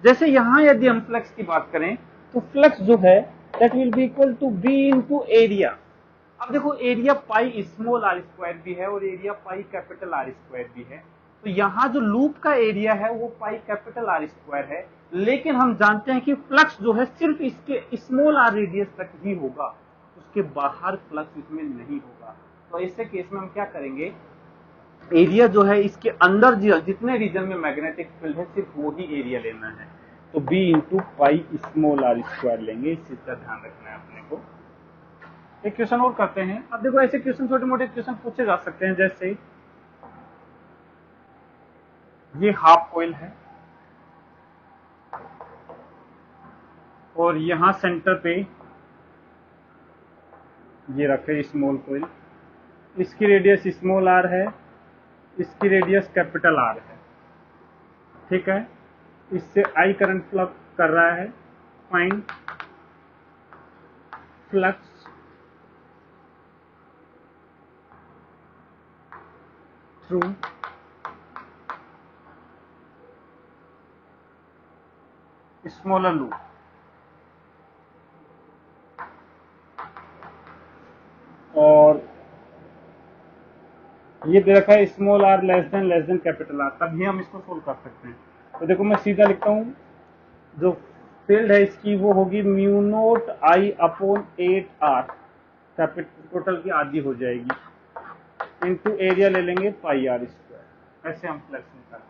जैसे यहां यदि हम फ्लक्स की बात करें तो फ्लक्स जो है that will be equal to B into area. अब देखो, area pi small R square भी है और area pi capital R square भी है। तो यहाँ जो लूप का एरिया है वो पाई कैपिटल आर स्क्वायर है, लेकिन हम जानते हैं कि फ्लक्स जो है सिर्फ इसके स्मॉल आर रेडियस तक ही होगा, उसके बाहर फ्लक्स इसमें नहीं होगा। तो ऐसे केस में हम क्या करेंगे, एरिया जो है इसके अंदर जितने रीजन में मैग्नेटिक फील्ड है सिर्फ वो ही एरिया लेना है। तो B into pi small R square लेंगे। इस चीज का ध्यान रखना है अपने को। एक क्वेश्चन और करते हैं। अब देखो, ऐसे क्वेश्चन छोटे मोटे क्वेश्चन पूछे जा सकते हैं, जैसे ये हाफ कोइल है और यहां सेंटर पे ये रखे स्मॉल कोइल, इसकी रेडियस स्मॉल आर है, इसकी रेडियस कैपिटल आर है, ठीक है। इससे आई करंट फ्लो कर रहा है। Find flux through smaller loop. और ये दे रखा है small R less than capital R, तभी हम इसको सोल्व कर सकते हैं। तो देखो, मैं सीधा लिखता हूं, जो फील्ड है इसकी वो होगी mu naught I upon 8 R, capital total की आधी हो जाएगी, इनटू एरिया ले लेंगे पाई आर स्क्वायर। ऐसे हम फ्लक्स निकालेंगे।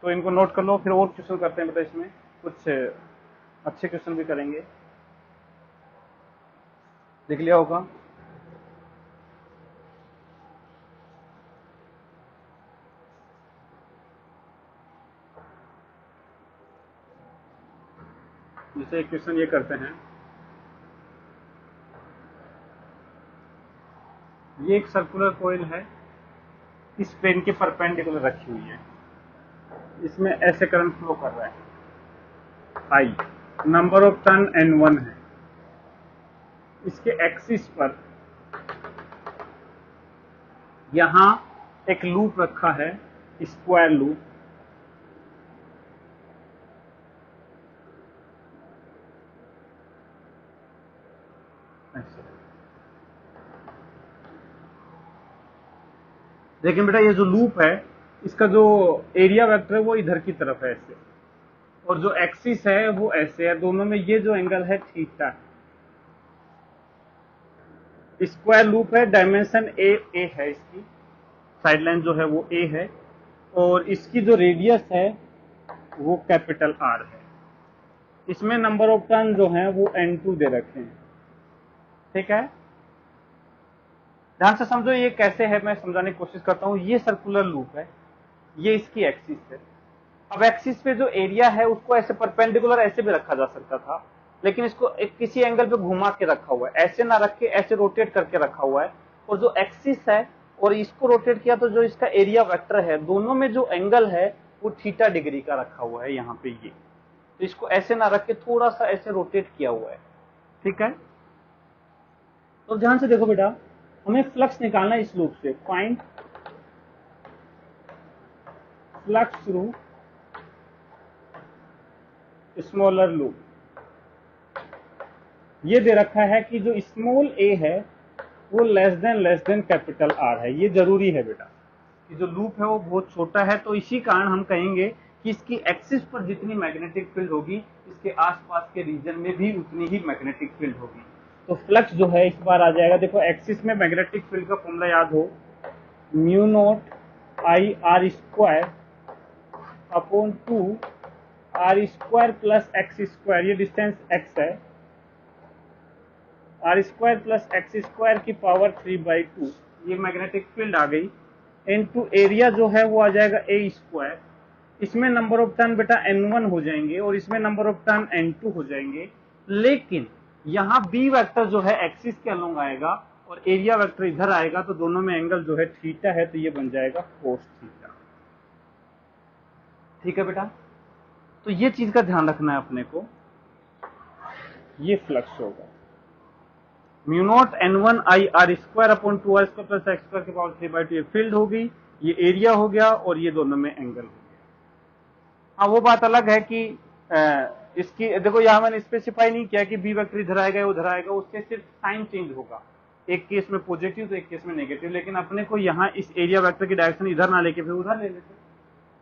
तो इनको नोट कर लो, फिर और क्वेश्चन करते हैं बेटा। इसमें कुछ अच्छे क्वेश्चन भी करेंगे, देख लिया होगा। जैसे एक क्वेश्चन ये करते हैं, ये एक सर्कुलर कॉइल है, इस प्लेन के परपेंडिकुलर रखी हुई है, इसमें ऐसे करंट फ्लो कर रहा है आई, नंबर ऑफ टर्न N1 है। इसके एक्सिस पर यहां एक लूप रखा है, स्क्वायर लूप, लेकिन बेटा ये जो लूप है इसका जो एरिया वेक्टर है वो इधर की तरफ है ऐसे, और जो एक्सिस है वो ऐसे है, दोनों में ये जो एंगल है थीटा है। स्क्वायर लूप है, डायमेंशन ए है, इसकी साइड लाइन जो है वो ए है, और इसकी जो रेडियस है वो कैपिटल आर है। इसमें नंबर ऑफ टर्न जो है वो N2 दे रखे हैं। ठीक है, ध्यान से समझो ये कैसे है, मैं समझाने की कोशिश करता हूं। ये सर्कुलर लूप है, ये इसकी एक्सिस है। अब एक्सिस पे जो एरिया है उसको ऐसे परपेंडिकुलर ऐसे भी रखा जा सकता था, लेकिन इसको एक किसी एंगल पे घुमा के रखा हुआ है, ऐसे ना रख के ऐसे रोटेट करके रखा हुआ है। और जो एक्सिस है और इसको रोटेट किया तो जो इसका एरिया वेक्टर है, दोनों में जो एंगल है वो थीटा डिग्री का रखा हुआ है यहाँ पे। ये तो इसको ऐसे ना रख के थोड़ा सा ऐसे रोटेट किया हुआ है। ठीक है, तो ध्यान से देखो बेटा, हमें फ्लक्स निकालना है इस लूप से। Find flux through smaller loop. ये दे रखा है कि जो स्मॉल ए है वो लेस देन कैपिटल आर है। ये जरूरी है बेटा कि जो लूप है वो बहुत छोटा है, तो इसी कारण हम कहेंगे कि इसकी एक्सिस पर जितनी मैग्नेटिक फील्ड होगी इसके आसपास के रीजन में भी उतनी ही मैग्नेटिक फील्ड होगी। तो फ्लक्स जो है इस बार आ जाएगा, देखो एक्सिस में मैग्नेटिक फील्ड का फॉर्मूला याद हो, mu naught I R square upon 2 R square plus X square, ये डिस्टेंस एक्स है, R square plus X square की पावर 3/2, ये मैग्नेटिक फील्ड आ गई। इनटू एरिया जो है वो आ जाएगा ए स्क्वायर। इसमें नंबर ऑफ टर्न बेटा N1 हो जाएंगे और इसमें नंबर ऑफ टर्न N2 हो जाएंगे, लेकिन यहाँ बी वेक्टर जो है एक्सिस के अलोंग आएगा और एरिया वेक्टर इधर आएगा, तो दोनों में एंगल जो है थीटा है, तो ये बन जाएगा कोस थीटा। ठीक है बेटा, तो ये चीज का ध्यान रखना है अपने को। ये फ्लक्स होगा mu naught N1 I R square upon 2 R square plus X square की पावर 3/2, ये फील्ड होगी, ये एरिया हो गया और ये दोनों में एंगल हो गया। हाँ, वो बात अलग है कि इसकी देखो यहाँ मैंने स्पेसिफाई नहीं किया कि बी वेक्टर इधर आएगा उधर आएगा, उससे सिर्फ साइन चेंज होगा, एक केस में पॉजिटिव तो एक केस में नेगेटिव। लेकिन अपने को यहाँ इस एरिया वेक्टर की डायरेक्शन इधर ना लेके फिर उधर ले लेते,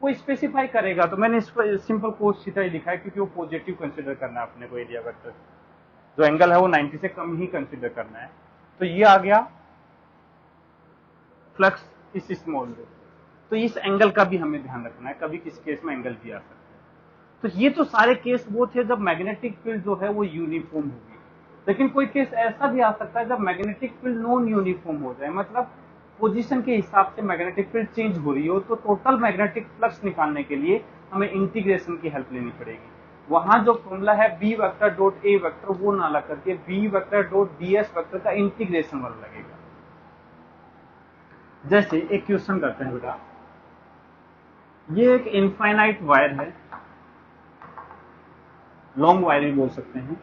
वो स्पेसिफाई करेगा। तो मैंने सिंपल कोस थीटा ही लिखा है क्योंकि वो पॉजिटिव कंसिडर करना है अपने को, एरिया वेक्टर जो एंगल है वो 90 से कम ही कंसिडर करना है। तो ये आ गया फ्लक्स इस स्मॉल में। तो इस एंगल का भी हमें ध्यान रखना है, कभी किस केस में एंगल भी आ सकता है। तो ये तो सारे केस वो थे जब मैग्नेटिक फील्ड जो है वो यूनिफॉर्म होगी, लेकिन कोई केस ऐसा भी आ सकता है जब मैग्नेटिक फील्ड नॉन यूनिफॉर्म हो जाए, मतलब पोजीशन के हिसाब से मैग्नेटिक फील्ड चेंज हो रही हो, तो टोटल मैग्नेटिक फ्लक्स निकालने के लिए हमें इंटीग्रेशन की हेल्प लेनी पड़ेगी। वहां जो फॉर्मूला है B vector dot A vector वो ना लग करके B vector dot D S vector का इंटीग्रेशन वाला लगेगा। जैसे एक क्वेश्चन करते हैं बेटा, ये एक इनफाइनाइट वायर है, लॉन्ग वायर भी बोल सकते हैं,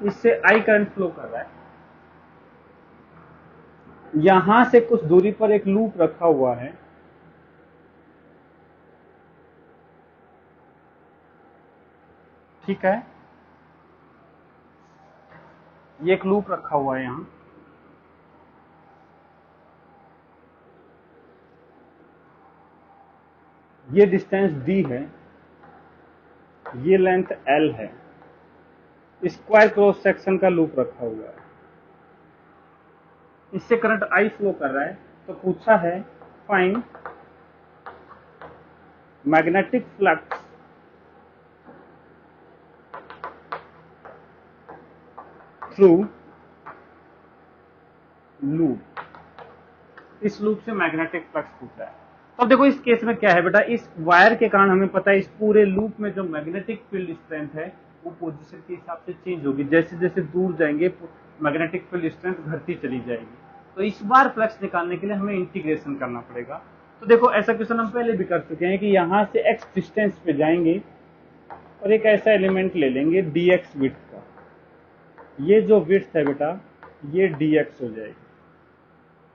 इससे आई करंट फ्लो कर रहा है, यहां से कुछ दूरी पर एक लूप रखा हुआ है, ठीक है, ये एक लूप रखा हुआ है यहां, ये डिस्टेंस d है, ये लेंथ l है, स्क्वायर क्रॉस सेक्शन का लूप रखा हुआ है, इससे करंट I फ्लो कर रहा है। तो पूछा है find magnetic flux through loop, इस लूप से मैग्नेटिक फ्लक्स पूछा है। तो अब देखो इस केस में क्या है बेटा, इस वायर के कारण हमें पता है इस पूरे लूप में जो मैग्नेटिक फील्ड स्ट्रेंथ है वो पोजीशन के हिसाब से चेंज होगी, जैसे जैसे दूर जाएंगे मैग्नेटिक फील्ड स्ट्रेंथ घटती चली जाएगी। तो इस बार फ्लक्स निकालने के लिए हमें इंटीग्रेशन करना पड़ेगा। तो देखो ऐसा क्वेश्चन हम पहले भी कर चुके हैं कि यहाँ से एक्स डिस्टेंस पे जाएंगे और एक ऐसा एलिमेंट ले लेंगे dx विड्थ का, ये जो विड्थ है बेटा ये dx हो जाएगी,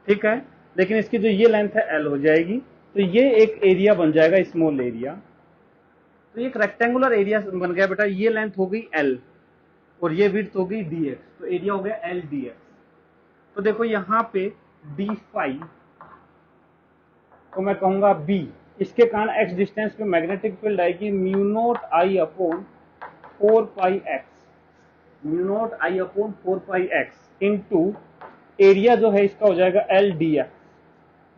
ठीक है, लेकिन इसकी जो ये लेंथ है l हो जाएगी, तो ये एक एरिया बन जाएगा स्मॉल एरिया। तो एक रेक्टेंगुलर एरिया बन गया बेटा, ये लेंथ हो गई l और ये विड्थ हो गई dx, तो एरिया हो गया l dx। तो देखो यहाँ पे d फाई तो मैं कहूंगा बी, इसके कारण एक्स डिस्टेंस पे मैग्नेटिक फील्ड आएगी mu naught I upon 4 pi x, mu naught I upon 4 pi x into area जो है इसका हो जाएगा एल डी एक्स।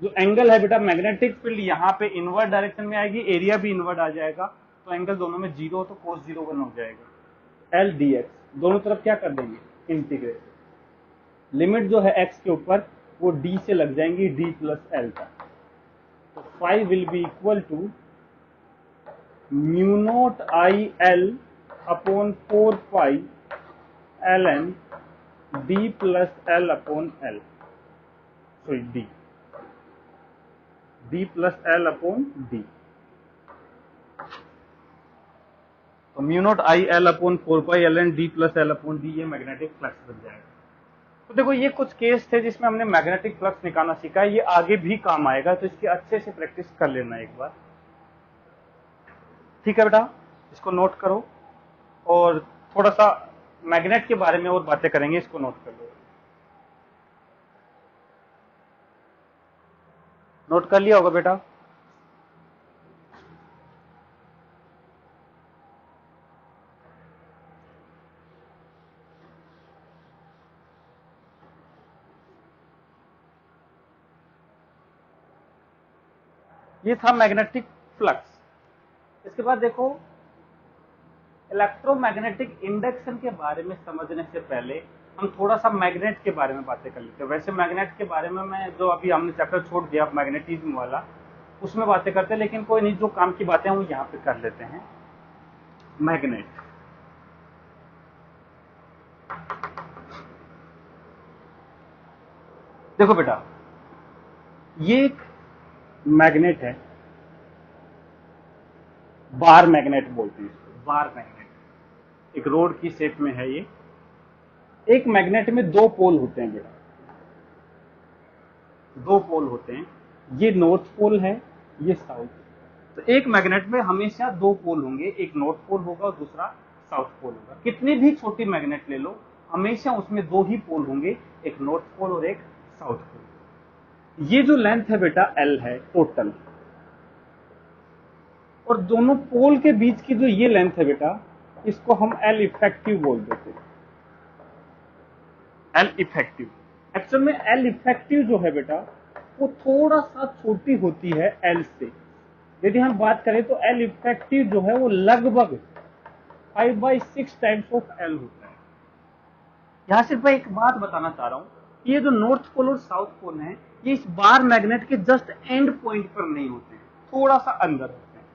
जो एंगल है बेटा मैग्नेटिक फील्ड यहाँ पे इनवर्ट डायरेक्शन में आएगी, एरिया भी इनवर्ट आ जाएगा, तो एंगल दोनों में जीरो, तो cos 0 1 हो जाएगा। एल डी एक्स दोनों तरफ क्या कर देंगे इंटीग्रेट, लिमिट जो है x के ऊपर वो d से लग जाएंगी d प्लस एल का, तो phi will be equal to mu naught I L upon 4 pi L N D plus L upon L, sorry D plus L upon D. तो mu naught I L upon 4 pi L N D plus L upon D, ये मैग्नेटिक फ्लक्स बन जाएगा। तो देखो ये कुछ केस थे जिसमें हमने मैग्नेटिक फ्लक्स निकालना सीखा है, ये आगे भी काम आएगा, तो इसकी अच्छे से प्रैक्टिस कर लेना एक बार, ठीक है बेटा। इसको नोट करो और थोड़ा सा मैग्नेट के बारे में और बातें करेंगे, इसको नोट कर लो। नोट कर लिया होगा बेटा? ये था मैग्नेटिक फ्लक्स। इसके बाद देखो इलेक्ट्रोमैग्नेटिक इंडक्शन के बारे में समझने से पहले हम थोड़ा सा मैग्नेट के बारे में बातें कर लेते हैं। वैसे मैग्नेट के बारे में मैं जो अभी हमने चैप्टर छोड़ दिया मैग्नेटिज्म वाला, उसमें बातें करते हैं, लेकिन कोई नहीं, जो काम की बातें हम यहाँ पे कर लेते हैं। मैग्नेट, देखो बेटा ये एक मैग्नेट है, बार मैग्नेट बोलते हैं इसको, बार मैग्नेट एक रोड की शेप में है ये। एक मैग्नेट में दो पोल होते हैं बेटा, दो पोल होते हैं, ये नॉर्थ पोल है, ये साउथ। तो एक मैग्नेट में हमेशा दो पोल होंगे, एक नॉर्थ पोल होगा और दूसरा साउथ पोल होगा। कितनी भी छोटी मैग्नेट ले लो, हमेशा उसमें दो ही पोल होंगे, एक नॉर्थ पोल और एक साउथ पोल। ये जो लेंथ है बेटा एल है टोटल, और दोनों पोल के बीच की जो ये लेंथ है बेटा, इसको हम एल इफेक्टिव बोल देते हैं। एल इफेक्टिव, एक्चुअल में एल इफेक्टिव जो है बेटा वो थोड़ा सा छोटी होती है एल से। यदि हम बात करें तो एल इफेक्टिव जो है वो लगभग 5/6 टाइम्स ऑफ एल होता है। यहां सिर्फ मैं एक बात बताना चाह रहा हूं कि ये जो नॉर्थ पोल और साउथ पोल है, ये इस बार मैग्नेट के जस्ट एंड पॉइंट पर नहीं होते हैं, थोड़ा सा अंदर होते हैं,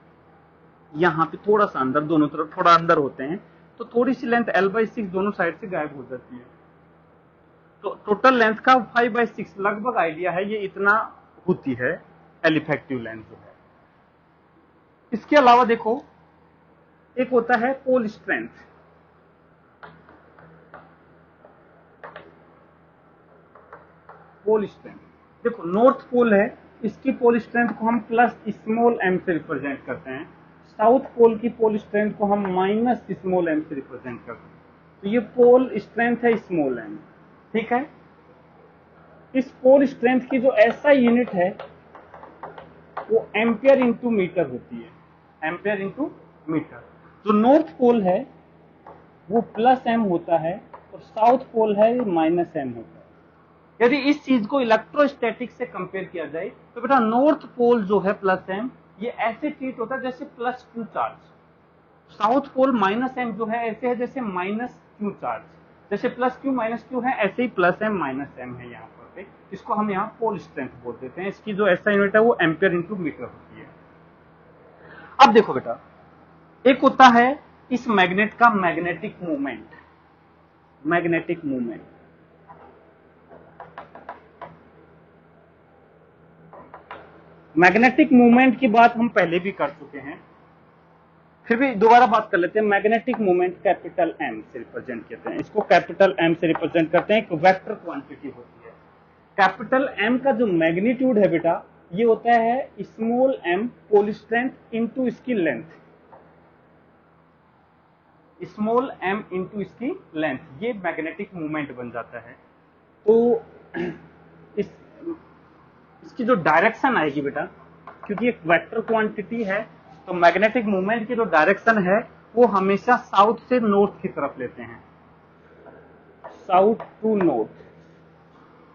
यहाँ पे थोड़ा सा अंदर, दोनों तरफ थोड़ा अंदर होते हैं, तो थोड़ी सी लेंथ L/6 दोनों साइड से गायब हो जाती है। तो टोटल लेंथ का 5/6 लगभग आइडिया है, ये इतना होती है एल इफेक्टिव लेंथ जो है। इसके अलावा देखो एक होता है पोल स्ट्रेंथ। पोल स्ट्रेंथ देखो, नॉर्थ पोल है, इसकी पोल स्ट्रेंथ को हम प्लस स्मॉल एम से रिप्रेजेंट करते हैं, साउथ पोल की पोल स्ट्रेंथ को हम माइनस स्मॉल एम से रिप्रेजेंट करते हैं। तो ये पोल स्ट्रेंथ है स्मॉल एम, ठीक है। इस पोल स्ट्रेंथ की जो एसआई यूनिट है वो एम्पियर इंटू मीटर होती है, एम्पियर इंटू मीटर। जो नॉर्थ पोल है वो प्लस एम होता है और साउथ पोल है माइनस एम होता है। यदि इस चीज को इलेक्ट्रोस्टैटिक से कंपेयर किया जाए तो बेटा नॉर्थ पोल जो है प्लस एम, ये ऐसे ट्रीट होता है जैसे plus Q charge. South pole minus M जो है ऐसे है जैसे माइनस क्यू चार्ज, जैसे प्लस क्यू माइनस क्यू है ऐसे ही प्लस एम माइनस एम है यहाँ पर। इसको हम यहाँ पोल स्ट्रेंथ बोल देते हैं। इसकी जो एसआई यूनिट है वो एम्पियर इंटू मीटर होती है। अब देखो बेटा, एक होता है इस मैग्नेट का magnetic movement, magnetic movement. Magnetic movement की बात हम पहले भी कर चुके हैं, फिर भी दोबारा बात कर लेते हैं। मैग्नेटिक मूवमेंट कैपिटल एम से रिप्रेजेंट करते हैं, इसको कैपिटल एम से रिप्रेजेंट करते हैं, एक वेक्टर क्वांटिटी होती है। कैपिटल एम का जो मैग्नीट्यूड है बेटा, ये होता है small M pole strength into इसकी लेंथ, स्मॉल एम इंटू इसकी लेंथ, ये मैग्नेटिक मूवमेंट बन जाता है। तो इसकी जो डायरेक्शन आएगी बेटा, क्योंकि एक वेक्टर क्वांटिटी है तो मैग्नेटिक मोमेंट की जो डायरेक्शन है वो हमेशा साउथ से नॉर्थ की तरफ लेते हैं, साउथ टू नॉर्थ।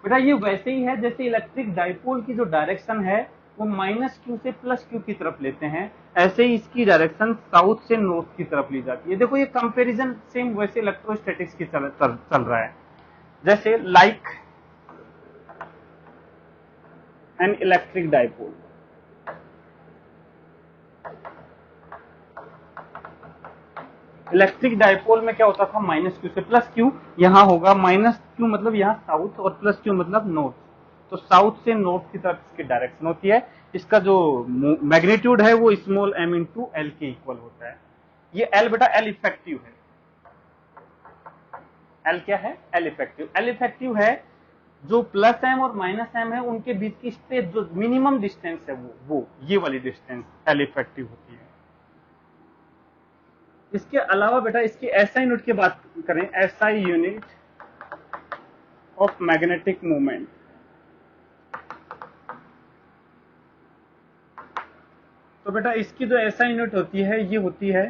बेटा ये वैसे ही है जैसे इलेक्ट्रिक डाइपोल की जो डायरेक्शन है वो -q से +q की तरफ लेते हैं, ऐसे ही इसकी डायरेक्शन साउथ से नॉर्थ की तरफ ली जाती है। देखो ये कंपैरिजन सेम वैसे इलेक्ट्रोस्टैटिक्स की चल रहा है, जैसे like an electric dipole. Electric dipole में क्या होता था, -q से +q, यहाँ होगा -q मतलब यहाँ साउथ और +q मतलब नॉर्थ, तो साउथ से नॉर्थ की तरफ इसकी डायरेक्शन होती है। इसका जो मैग्नीट्यूड है वो स्मॉल m इंटू एल के इक्वल होता है। ये L बेटा L इफेक्टिव है, L क्या है, L इफेक्टिव। L इफेक्टिव है जो +m और -m है उनके बीच की स्पेस, जो मिनिमम डिस्टेंस है वो ये वाली डिस्टेंस L इफेक्टिव होती है। इसके अलावा बेटा इसकी SI यूनिट की बात करें, SI unit of magnetic moment, तो बेटा इसकी जो SI यूनिट होती है ये होती है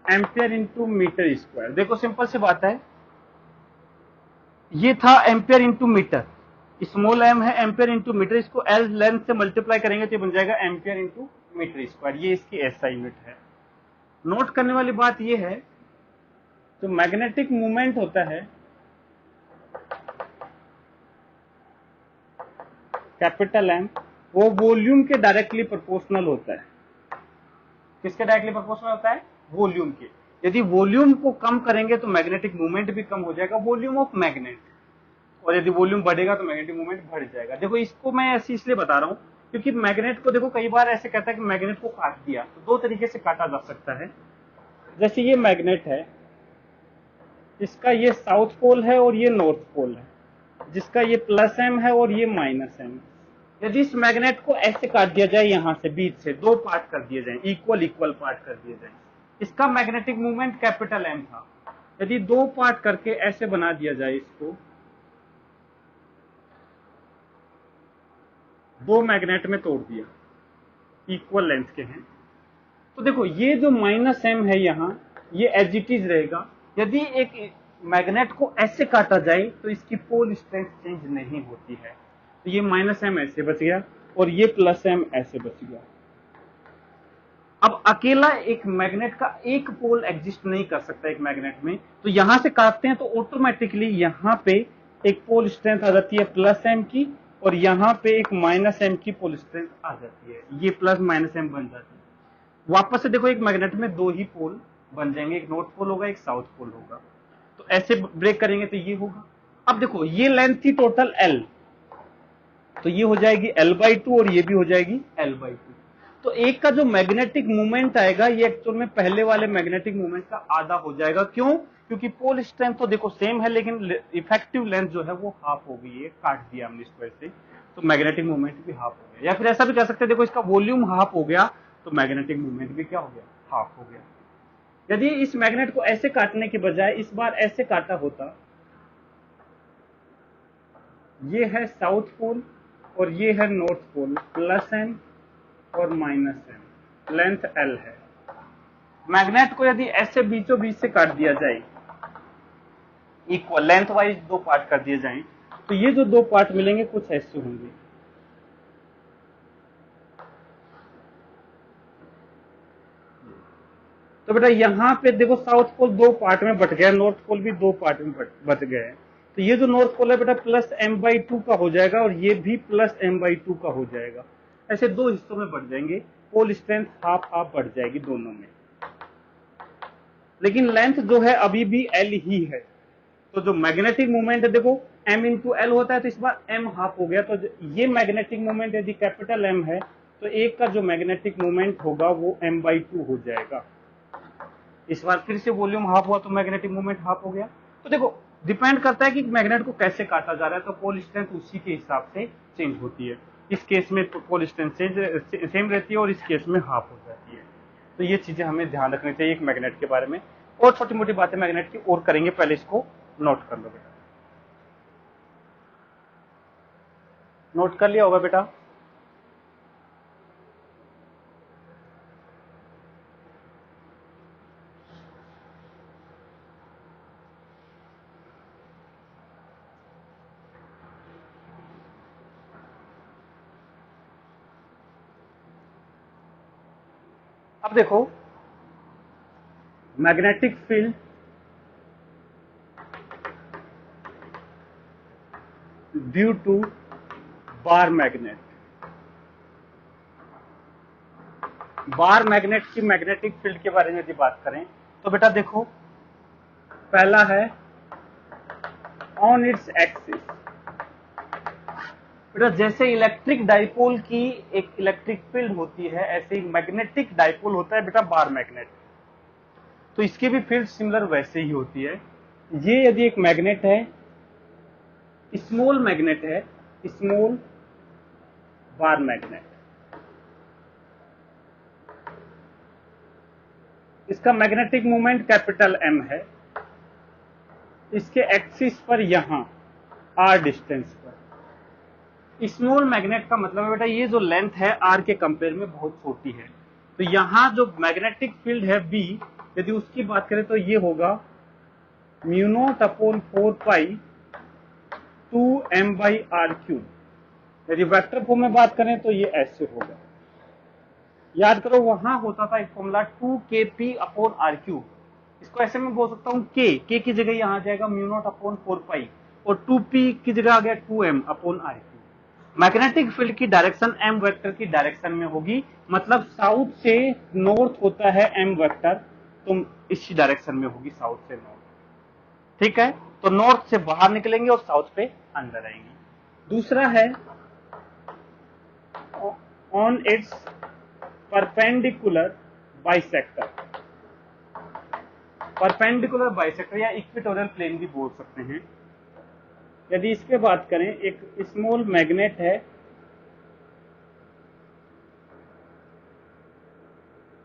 एम्पियर इंटू मीटर स्क्वायर। देखो सिंपल सी बात है, ये था ampere into metre, small m है एम्पियर इंटू मीटर, इसको L लेंथ से मल्टीप्लाई करेंगे तो ये बन जाएगा एम्पियर इंटू मीटर स्क्वायर, ये इसकी SI यूनिट है। नोट करने वाली बात ये है जो मैग्नेटिक मूवमेंट होता है कैपिटल M, वो वॉल्यूम के डायरेक्टली प्रोपोर्शनल होता है। किसके डायरेक्टली प्रोपोर्शनल होता है, वॉल्यूम के। यदि वॉल्यूम को कम करेंगे तो मैग्नेटिक मूवमेंट भी कम हो जाएगा, वॉल्यूम ऑफ मैग्नेट, और यदि वॉल्यूम बढ़ेगा तो मैग्नेटिक मूवमेंट बढ़ जाएगा। देखो इसको मैं ऐसे इसलिए बता रहा हूं क्योंकि मैग्नेट को देखो कई बार ऐसे कहता है कि मैग्नेट को काट दिया, तो दो तरीके से काटा जा सकता है। जैसे ये मैग्नेट है, इसका ये साउथ पोल है और ये नॉर्थ पोल है, जिसका ये +m है और ये -m। यदि इस मैग्नेट को ऐसे काट दिया जाए, यहां से बीच से दो पार्ट कर दिए जाए, इक्वल इक्वल पार्ट कर दिए जाए, इसका मैग्नेटिक मूवमेंट कैपिटल M था। यदि दो पार्ट करके ऐसे बना दिया जाए, इसको दो मैग्नेट में तोड़ दिया, इक्वल लेंथ के हैं, तो देखो ये जो -m है यहाँ, ये एज इट इज रहेगा। यदि एक मैग्नेट को ऐसे काटा जाए तो इसकी पोल स्ट्रेंथ चेंज नहीं होती है, तो ये -m ऐसे बच गया और ये +m ऐसे बच गया। अब अकेला एक मैग्नेट का एक पोल एग्जिस्ट नहीं कर सकता एक मैग्नेट में, तो यहां से काटते हैं तो ऑटोमेटिकली यहां पे एक पोल स्ट्रेंथ आ जाती है +m की, और यहां पे एक -m की पोल स्ट्रेंथ आ जाती है, ये +-m बन जाती है। वापस से देखो एक मैग्नेट में दो ही पोल बन जाएंगे, एक नॉर्थ पोल होगा, एक साउथ पोल होगा, तो ऐसे ब्रेक करेंगे तो ये होगा। अब देखो ये लेंथ थी टोटल L, तो ये हो जाएगी L/2 और ये भी हो जाएगी L/2। तो एक का जो मैग्नेटिक मूवमेंट आएगा ये एक्चुअल में पहले वाले मैग्नेटिक मूवमेंट का आधा हो जाएगा। क्यों? क्योंकि पोल स्ट्रेंथ तो देखो सेम है, लेकिन इफेक्टिव लेंथ जो है वो हाफ हो गई है, काट दिया हमने इसको ऐसे, तो मैग्नेटिक मूवमेंट भी हाफ हो गया। या फिर ऐसा भी कह सकते हैं, देखो इसका वॉल्यूम हाफ हो गया तो मैग्नेटिक मूवमेंट भी क्या हो गया, हाफ हो गया। यदि इस मैग्नेट को ऐसे काटने के बजाय इस बार ऐसे काटा होता, ये है साउथ पोल और ये है नॉर्थ पोल, +m और -m, लेंथ L है। मैग्नेट को यदि ऐसे बीचों बीच से काट दिया जाए, इक्वल लेंथ वाइज दो पार्ट कर दिए जाएं, तो ये जो दो पार्ट मिलेंगे कुछ ऐसे होंगे। तो बेटा यहां पे देखो साउथ पोल दो पार्ट में बट गया, नॉर्थ पोल भी दो पार्ट में बट गए, तो ये जो नॉर्थ पोल है बेटा +m/2 का हो जाएगा और ये भी +m/2 का हो जाएगा, ऐसे दो हिस्सों में बढ़ जाएंगे, पोल स्ट्रेंथ हाफ हाफ बढ़ जाएगी दोनों में, लेकिन लेंथ जो है अभी भी L ही है। तो जो मैग्नेटिक मूवमेंट है देखो m इंटू एल होता है, तो इस बार m हाफ हो गया, तो ये मैग्नेटिक मूवमेंट यदि कैपिटल M है तो एक का जो मैग्नेटिक मूवमेंट होगा वो m/2 हो जाएगा। इस बार फिर से वॉल्यूम हाफ हुआ तो मैग्नेटिक मूवमेंट हाफ हो गया। तो देखो डिपेंड करता है कि मैग्नेट को कैसे काटा जा रहा है, तो पोल स्ट्रेंथ उसी के हिसाब से चेंज होती है। इस केस में पोल स्ट्रेंथ सेम रहती है और इस केस में हाफ हो जाती है। तो ये चीजें हमें ध्यान रखनी चाहिए एक मैग्नेट के बारे में। और छोटी मोटी बातें मैग्नेट की और करेंगे, पहले इसको नोट कर लो बेटा। नोट कर लिया होगा बेटा? अब देखो magnetic field due to bar magnet, bar magnet की मैग्नेटिक फील्ड के बारे में यदि बात करें तो बेटा देखो पहला है ऑन इट्स एक्सिस। बेटा जैसे इलेक्ट्रिक डाइपोल की एक इलेक्ट्रिक फील्ड होती है ऐसे ही मैग्नेटिक डाइपोल होता है बेटा बार मैग्नेट, तो इसकी भी फील्ड सिमिलर वैसे ही होती है। ये यदि एक मैग्नेट है, स्मॉल मैग्नेट है, स्मॉल बार मैग्नेट, इसका मैग्नेटिक मोमेंट कैपिटल एम है, इसके एक्सिस पर यहां आर डिस्टेंस पर। स्मॉल मैग्नेट का मतलब है बेटा ये जो लेंथ है आर के कंपेयर में बहुत छोटी है, तो यहां जो मैग्नेटिक फील्ड है बी, यदि उसकी बात करें तो ये होगा mu naught upon 4 pi 2 M by R cube. यदि वेक्टर फॉर्म में बात करें तो ये ऐसे होगा। याद करो वहां होता था एक formula 2kp upon are cube, इसको ऐसे में बोल सकता हूं के की जगह यहां आ जाएगा म्यू नॉट अपॉन 4 पाई और 2p की जगह आ गया 2m upon are cube. Magnetic field की डायरेक्शन m वेक्टर की डायरेक्शन में होगी, मतलब साउथ से नॉर्थ होता है m वेक्टर, तो इसी डायरेक्शन में होगी साउथ से नॉर्थ। ठीक है, तो नॉर्थ से बाहर निकलेंगे और साउथ पे अंदर आएंगे। दूसरा है on it's perpendicular bisector, perpendicular bisector या इक्वेटोरियल प्लेन भी बोल सकते हैं। यदि इस पे बात करें, एक स्मॉल मैग्नेट है,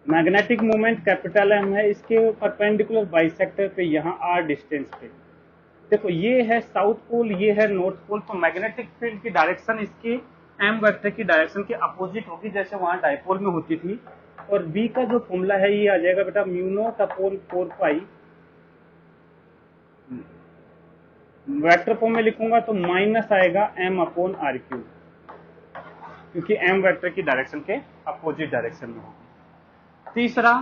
मैग्नेटिक मोमेंट कैपिटल एम है, इसके परपेंडिकुलर बाइसेक्टर पे यहां आर डिस्टेंस पे देखो ये है साउथ पोल, ये है नॉर्थ पोल, तो मैग्नेटिक फील्ड की डायरेक्शन इसकी एम वेक्टर की डायरेक्शन के अपोजिट होगी जैसे वहां डाइपोल में होती थी। और बी का जो फॉर्मूला है ये आ जाएगा बेटा mu naught upon 4 pi, vector form में लिखूंगा तो माइनस आएगा m अपॉन आर क्यूब, क्योंकि m वेक्टर की डायरेक्शन के अपोजिट डायरेक्शन में होगी। तीसरा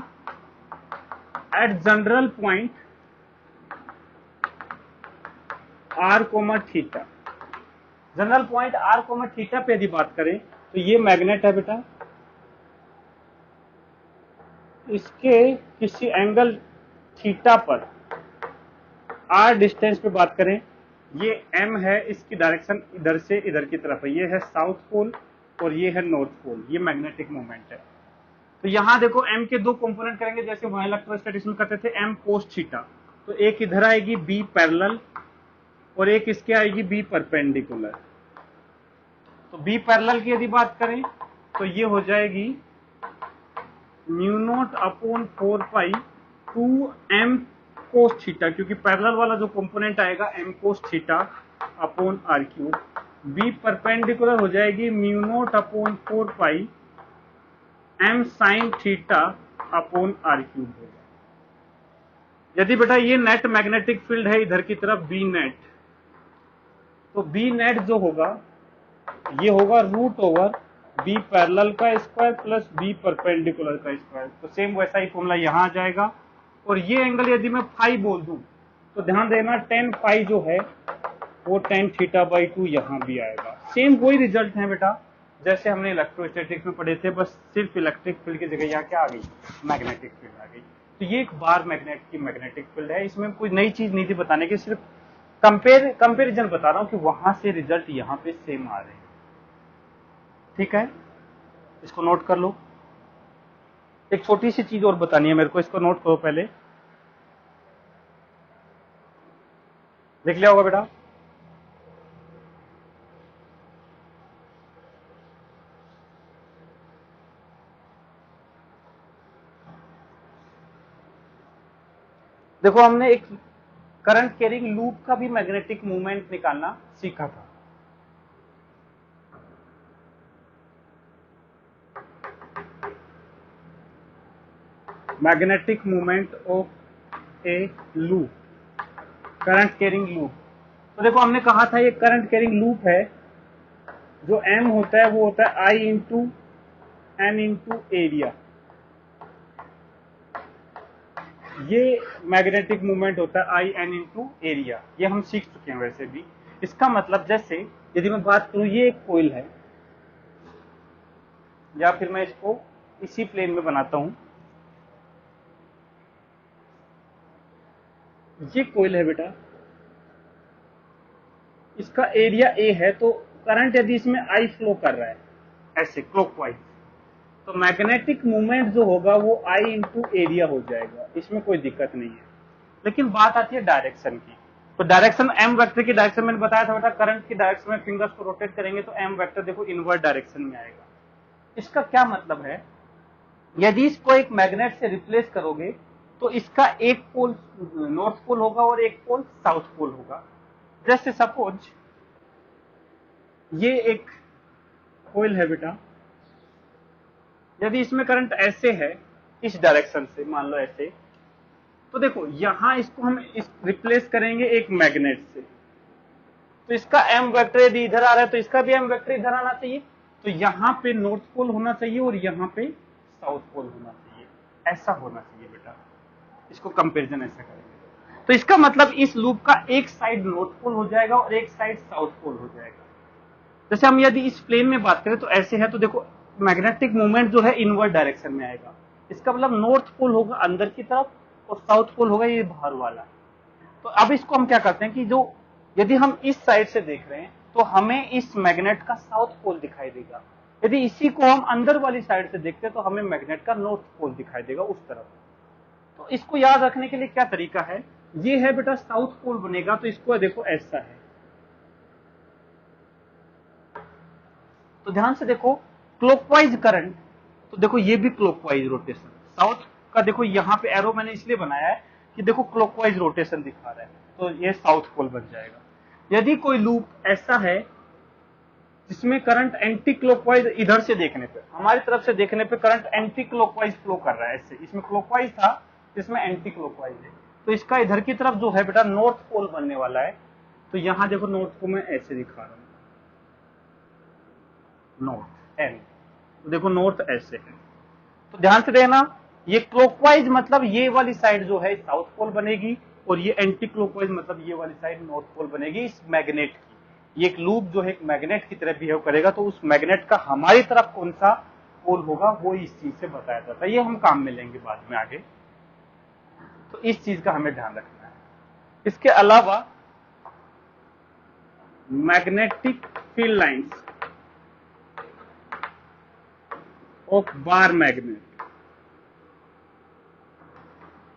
at general point r comma theta, general point r comma theta पे यदि बात करें तो ये मैग्नेट है बेटा, इसके किसी एंगल थीटा पर r डिस्टेंस पे बात करें, ये m है, इसकी डायरेक्शन इधर से इधर की तरफ है, ये है साउथ पोल और ये है नॉर्थ पोल, ये मैग्नेटिक मोमेंट है। तो यहां देखो m के दो कंपोनेंट करेंगे जैसे वहां इलेक्ट्रोस्टैटिक्स में करते थे m कोस थीटा, तो एक इधर आएगी b पैरेलल और एक इसके आएगी b परपेंडिकुलर। तो b पैरेलल की यदि बात करें तो ये हो जाएगी mu naught upon 4 pi 2m cos theta, क्योंकि पैरेलल वाला जो कंपोनेंट आएगा m cos theta upon are cube. b perpendicular हो जाएगी mu naught upon 4 pi m sine theta upon are cube होगा। यदि बेटा ये नेट मैग्नेटिक फील्ड है इधर की तरफ b नेट, तो b नेट जो होगा ये होगा रूट ओवर b पैरेलल का स्क्वायर प्लस b परपेंडिकुलर का स्क्वायर, तो सेम वैसा ही फॉर्मूला यहां आ जाएगा। और ये एंगल यदि मैं फाई बोल दूं तो ध्यान देना tan फाई जो है वो tan थीटा बाई 2 यहां भी आएगा। सेम वही रिजल्ट है बेटा जैसे हमने इलेक्ट्रोस्टैटिक्स में पढ़े थे, बस सिर्फ इलेक्ट्रिक फील्ड की जगह यहाँ क्या आ गई, मैग्नेटिक फील्ड आ गई। तो ये एक बार मैग्नेट की मैग्नेटिक फील्ड है, इसमें कोई नई चीज नहीं थी बताने की, सिर्फ कंपेरिजन बता रहा हूं कि वहां से रिजल्ट यहाँ पे सेम आ रहे हैं। ठीक है, इसको नोट कर लो। एक छोटी सी चीज और बतानी है मेरे को, इसको नोट करो पहले, देख लिया होगा बेटा। देखो हमने एक करंट कैरिंग लूप का भी मैग्नेटिक मूवमेंट निकालना सीखा था। Magnetic movement of A loop, current carrying loop. तो देखो हमने कहा था ये करंट कैरिंग लूप है, जो m होता है वो होता है I into n into area. ये मैग्नेटिक मूवमेंट होता है आई एन इंटू एरिया, ये हम सीख चुके हैं वैसे भी। इसका मतलब जैसे यदि मैं बात करूं, ये एक कोइल है, या फिर मैं इसको इसी प्लेन में बनाता हूं, ये कोइल है बेटा, इसका एरिया ए है, तो करंट यदि इसमें आई फ्लो कर रहा है ऐसे क्लॉकवाइज, तो मैग्नेटिक मूवमेंट जो होगा वो आई इंटू एरिया हो जाएगा, इसमें कोई दिक्कत नहीं है। लेकिन बात आती है डायरेक्शन की, तो डायरेक्शन एम वेक्टर की डायरेक्शन मैंने बताया था बेटा, करंट की डायरेक्शन में फिंगर्स को रोटेट करेंगे तो एम वेक्टर देखो इनवर्ट डायरेक्शन में आएगा। इसका क्या मतलब है, यदि इसको एक मैग्नेट से रिप्लेस करोगे तो इसका एक पोल नॉर्थ पोल होगा और एक पोल साउथ पोल होगा। जैसे सपोज ये एक कोइल है बेटा, यदि इसमें करंट ऐसे है इस डायरेक्शन से, मान लो ऐसे, तो देखो यहां इसको हम इस रिप्लेस करेंगे एक मैग्नेट से, तो इसका एम वेक्टर यदि इधर आ रहा है तो इसका भी एम वेक्टर इधर आना चाहिए, तो यहां पे नॉर्थ पोल होना चाहिए और यहां पे साउथ पोल होना चाहिए, ऐसा होना चाहिए बेटा। इसको कंपेरिजन ऐसा करेंगे तो इसका मतलब इस लूप का एक साइड नॉर्थ पोल हो जाएगा और एक साइड साउथ पोल हो जाएगा। जैसे हम यदि इस प्लेन में बात करें तो ऐसे है, तो देखो मैग्नेटिक मूवमेंट जो है इनवर्ट डायरेक्शन में आएगा, इसका मतलब नॉर्थ पोल होगा अंदर की तरफ और साउथ पोल होगा ये बाहर वाला। तो अब इसको हम क्या करते हैं कि जो यदि हम इस साइड से देख रहे हैं तो हमें इस मैग्नेट का साउथ पोल दिखाई देगा, यदि इसी को हम अंदर वाली साइड से देखते हैं तो हमें मैग्नेट का नॉर्थ पोल दिखाई देगा उस तरफ। तो इसको याद रखने के लिए क्या तरीका है, ये है बेटा साउथ पोल बनेगा, तो इसको देखो ऐसा है, तो ध्यान से देखो क्लॉकवाइज करंट, तो देखो ये भी क्लॉकवाइज रोटेशन, साउथ का देखो यहाँ पे एरो मैंने इसलिए बनाया है कि देखो क्लॉकवाइज रोटेशन दिखा रहा है, तो ये साउथ पोल बन जाएगा। यदि कोई लूप ऐसा है जिसमें करंट एंटी क्लॉकवाइज, इधर से देखने पे, हमारी तरफ से देखने पे करंट एंटी क्लॉकवाइज फ्लो कर रहा है ऐसे, इसमें क्लॉकवाइज था इसमें एंटी क्लॉकवाइज है, तो इसका इधर की तरफ जो है बेटा नॉर्थ पोल बनने वाला है। तो यहां देखो नॉर्थ को मैं ऐसे दिखा रहा हूं, नॉर्थ एन, तो देखो नॉर्थ ऐसे है, तो ध्यान से देखना ये क्लॉकवाइज मतलब ये वाली साइड जो है साउथ पोल बनेगी और ये एंटी क्लॉकवाइज मतलब ये वाली साइड नॉर्थ पोल बनेगी इस मैग्नेट की। ये एक लूप जो है एक मैग्नेट की तरह बिहेव करेगा, तो उस मैग्नेट का हमारी तरफ कौन सा पोल होगा वो इस चीज से बताया जाता है, ये हम काम में लेंगे बाद में आगे, तो इस चीज का हमें ध्यान रखना है। इसके अलावा magnetic field lines of bar magnet,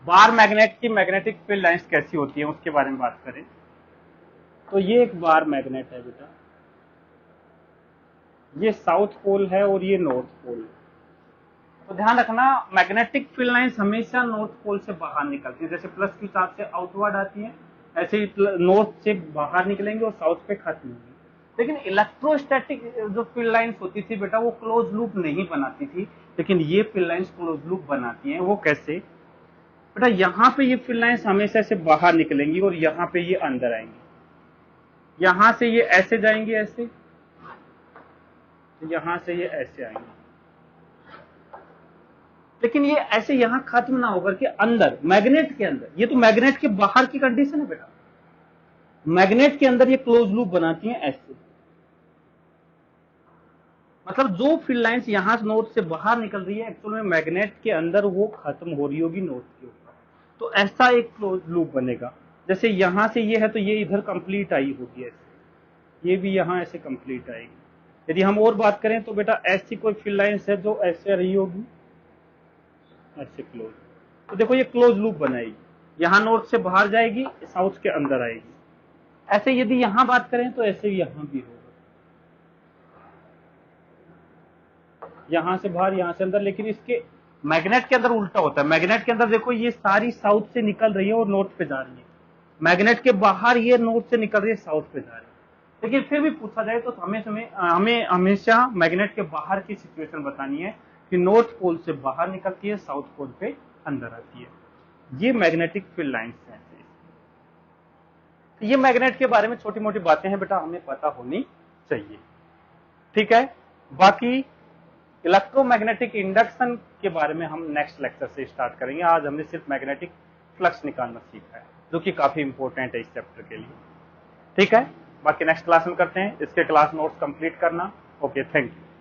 bar magnet की मैग्नेटिक फील्ड लाइंस कैसी होती है उसके बारे में बात करें तो ये एक बार मैग्नेट है बेटा, ये साउथ पोल है और ये नॉर्थ पोल है। तो ध्यान रखना मैग्नेटिक फील्ड लाइंस हमेशा नॉर्थ पोल से बाहर निकलती है, जैसे प्लस के हिसाब से आउटवर्ड आती है ऐसे ही नॉर्थ से बाहर निकलेंगे और साउथ पे खत्म होंगी। लेकिन इलेक्ट्रोस्टैटिक जो फील्ड लाइंस होती थी बेटा वो क्लोज लूप नहीं बनाती थी, लेकिन ये फील्ड लाइंस क्लोज लूप बनाती हैं। वो कैसे बेटा, यहाँ पे ये फील्ड लाइंस हमेशा से बाहर निकलेंगी और यहाँ पे ये अंदर आएंगी, यहां से ये ऐसे जाएंगे ऐसे, यहां से ये ऐसे आएंगे, लेकिन ये ऐसे यहां खत्म ना होकर के अंदर मैग्नेट के अंदर, ये तो मैग्नेट के बाहर की कंडीशन है बेटा, मैग्नेट के अंदर ये क्लोज लूप बनाती हैं ऐसे, मतलब जो फील्ड लाइंस यहां से नॉर्थ से बाहर निकल रही है एक्चुअल में मैग्नेट के अंदर वो खत्म हो रही होगी नॉर्थ के ऊपर, तो ऐसा एक क्लोज लूप बनेगा। जैसे यहां से ये है तो ये इधर कंप्लीट आई होगी ऐसे, ये भी यहां ऐसे कंप्लीट आएगी। यदि हम और बात करें तो बेटा ऐसी कोई फील्ड लाइंस है जो ऐसे रही होगी ऐसे क्लोज, तो देखो ये क्लोज लूप बनाएगी, यहां नॉर्थ से बाहर जाएगी साउथ के अंदर आएगी। ऐसे यदि यहां बात करें तो ऐसे यहां भी होगा, यहां से बाहर यहां से अंदर, लेकिन इसके मैग्नेट के अंदर उल्टा होता है। मैग्नेट के अंदर देखो ये सारी साउथ से निकल रही है और नॉर्थ पे जा रही है, मैग्नेट के बाहर ये नॉर्थ से निकल रही है साउथ पे जा रही है। लेकिन फिर भी पूछा जाए तो हमें हमेशा मैग्नेट के बाहर की सिचुएशन बतानी है कि नॉर्थ पोल से बाहर निकलती है साउथ पोल पे अंदर आती है। ये मैग्नेटिक फील्ड लाइंस हैं। ये मैग्नेट के बारे में छोटी मोटी बातें हैं बेटा, हमें पता होनी चाहिए, ठीक है। बाकी इलेक्ट्रोमैग्नेटिक इंडक्शन के बारे में हम नेक्स्ट लेक्चर से स्टार्ट करेंगे। आज हमने सिर्फ मैग्नेटिक फ्लक्स निकालना सीखा है, जो कि काफी इंपॉर्टेंट है इस चैप्टर के लिए। ठीक है, बाकी नेक्स्ट क्लास में करते हैं। इसके क्लास नोट्स कंप्लीट करना। Okay, thank you.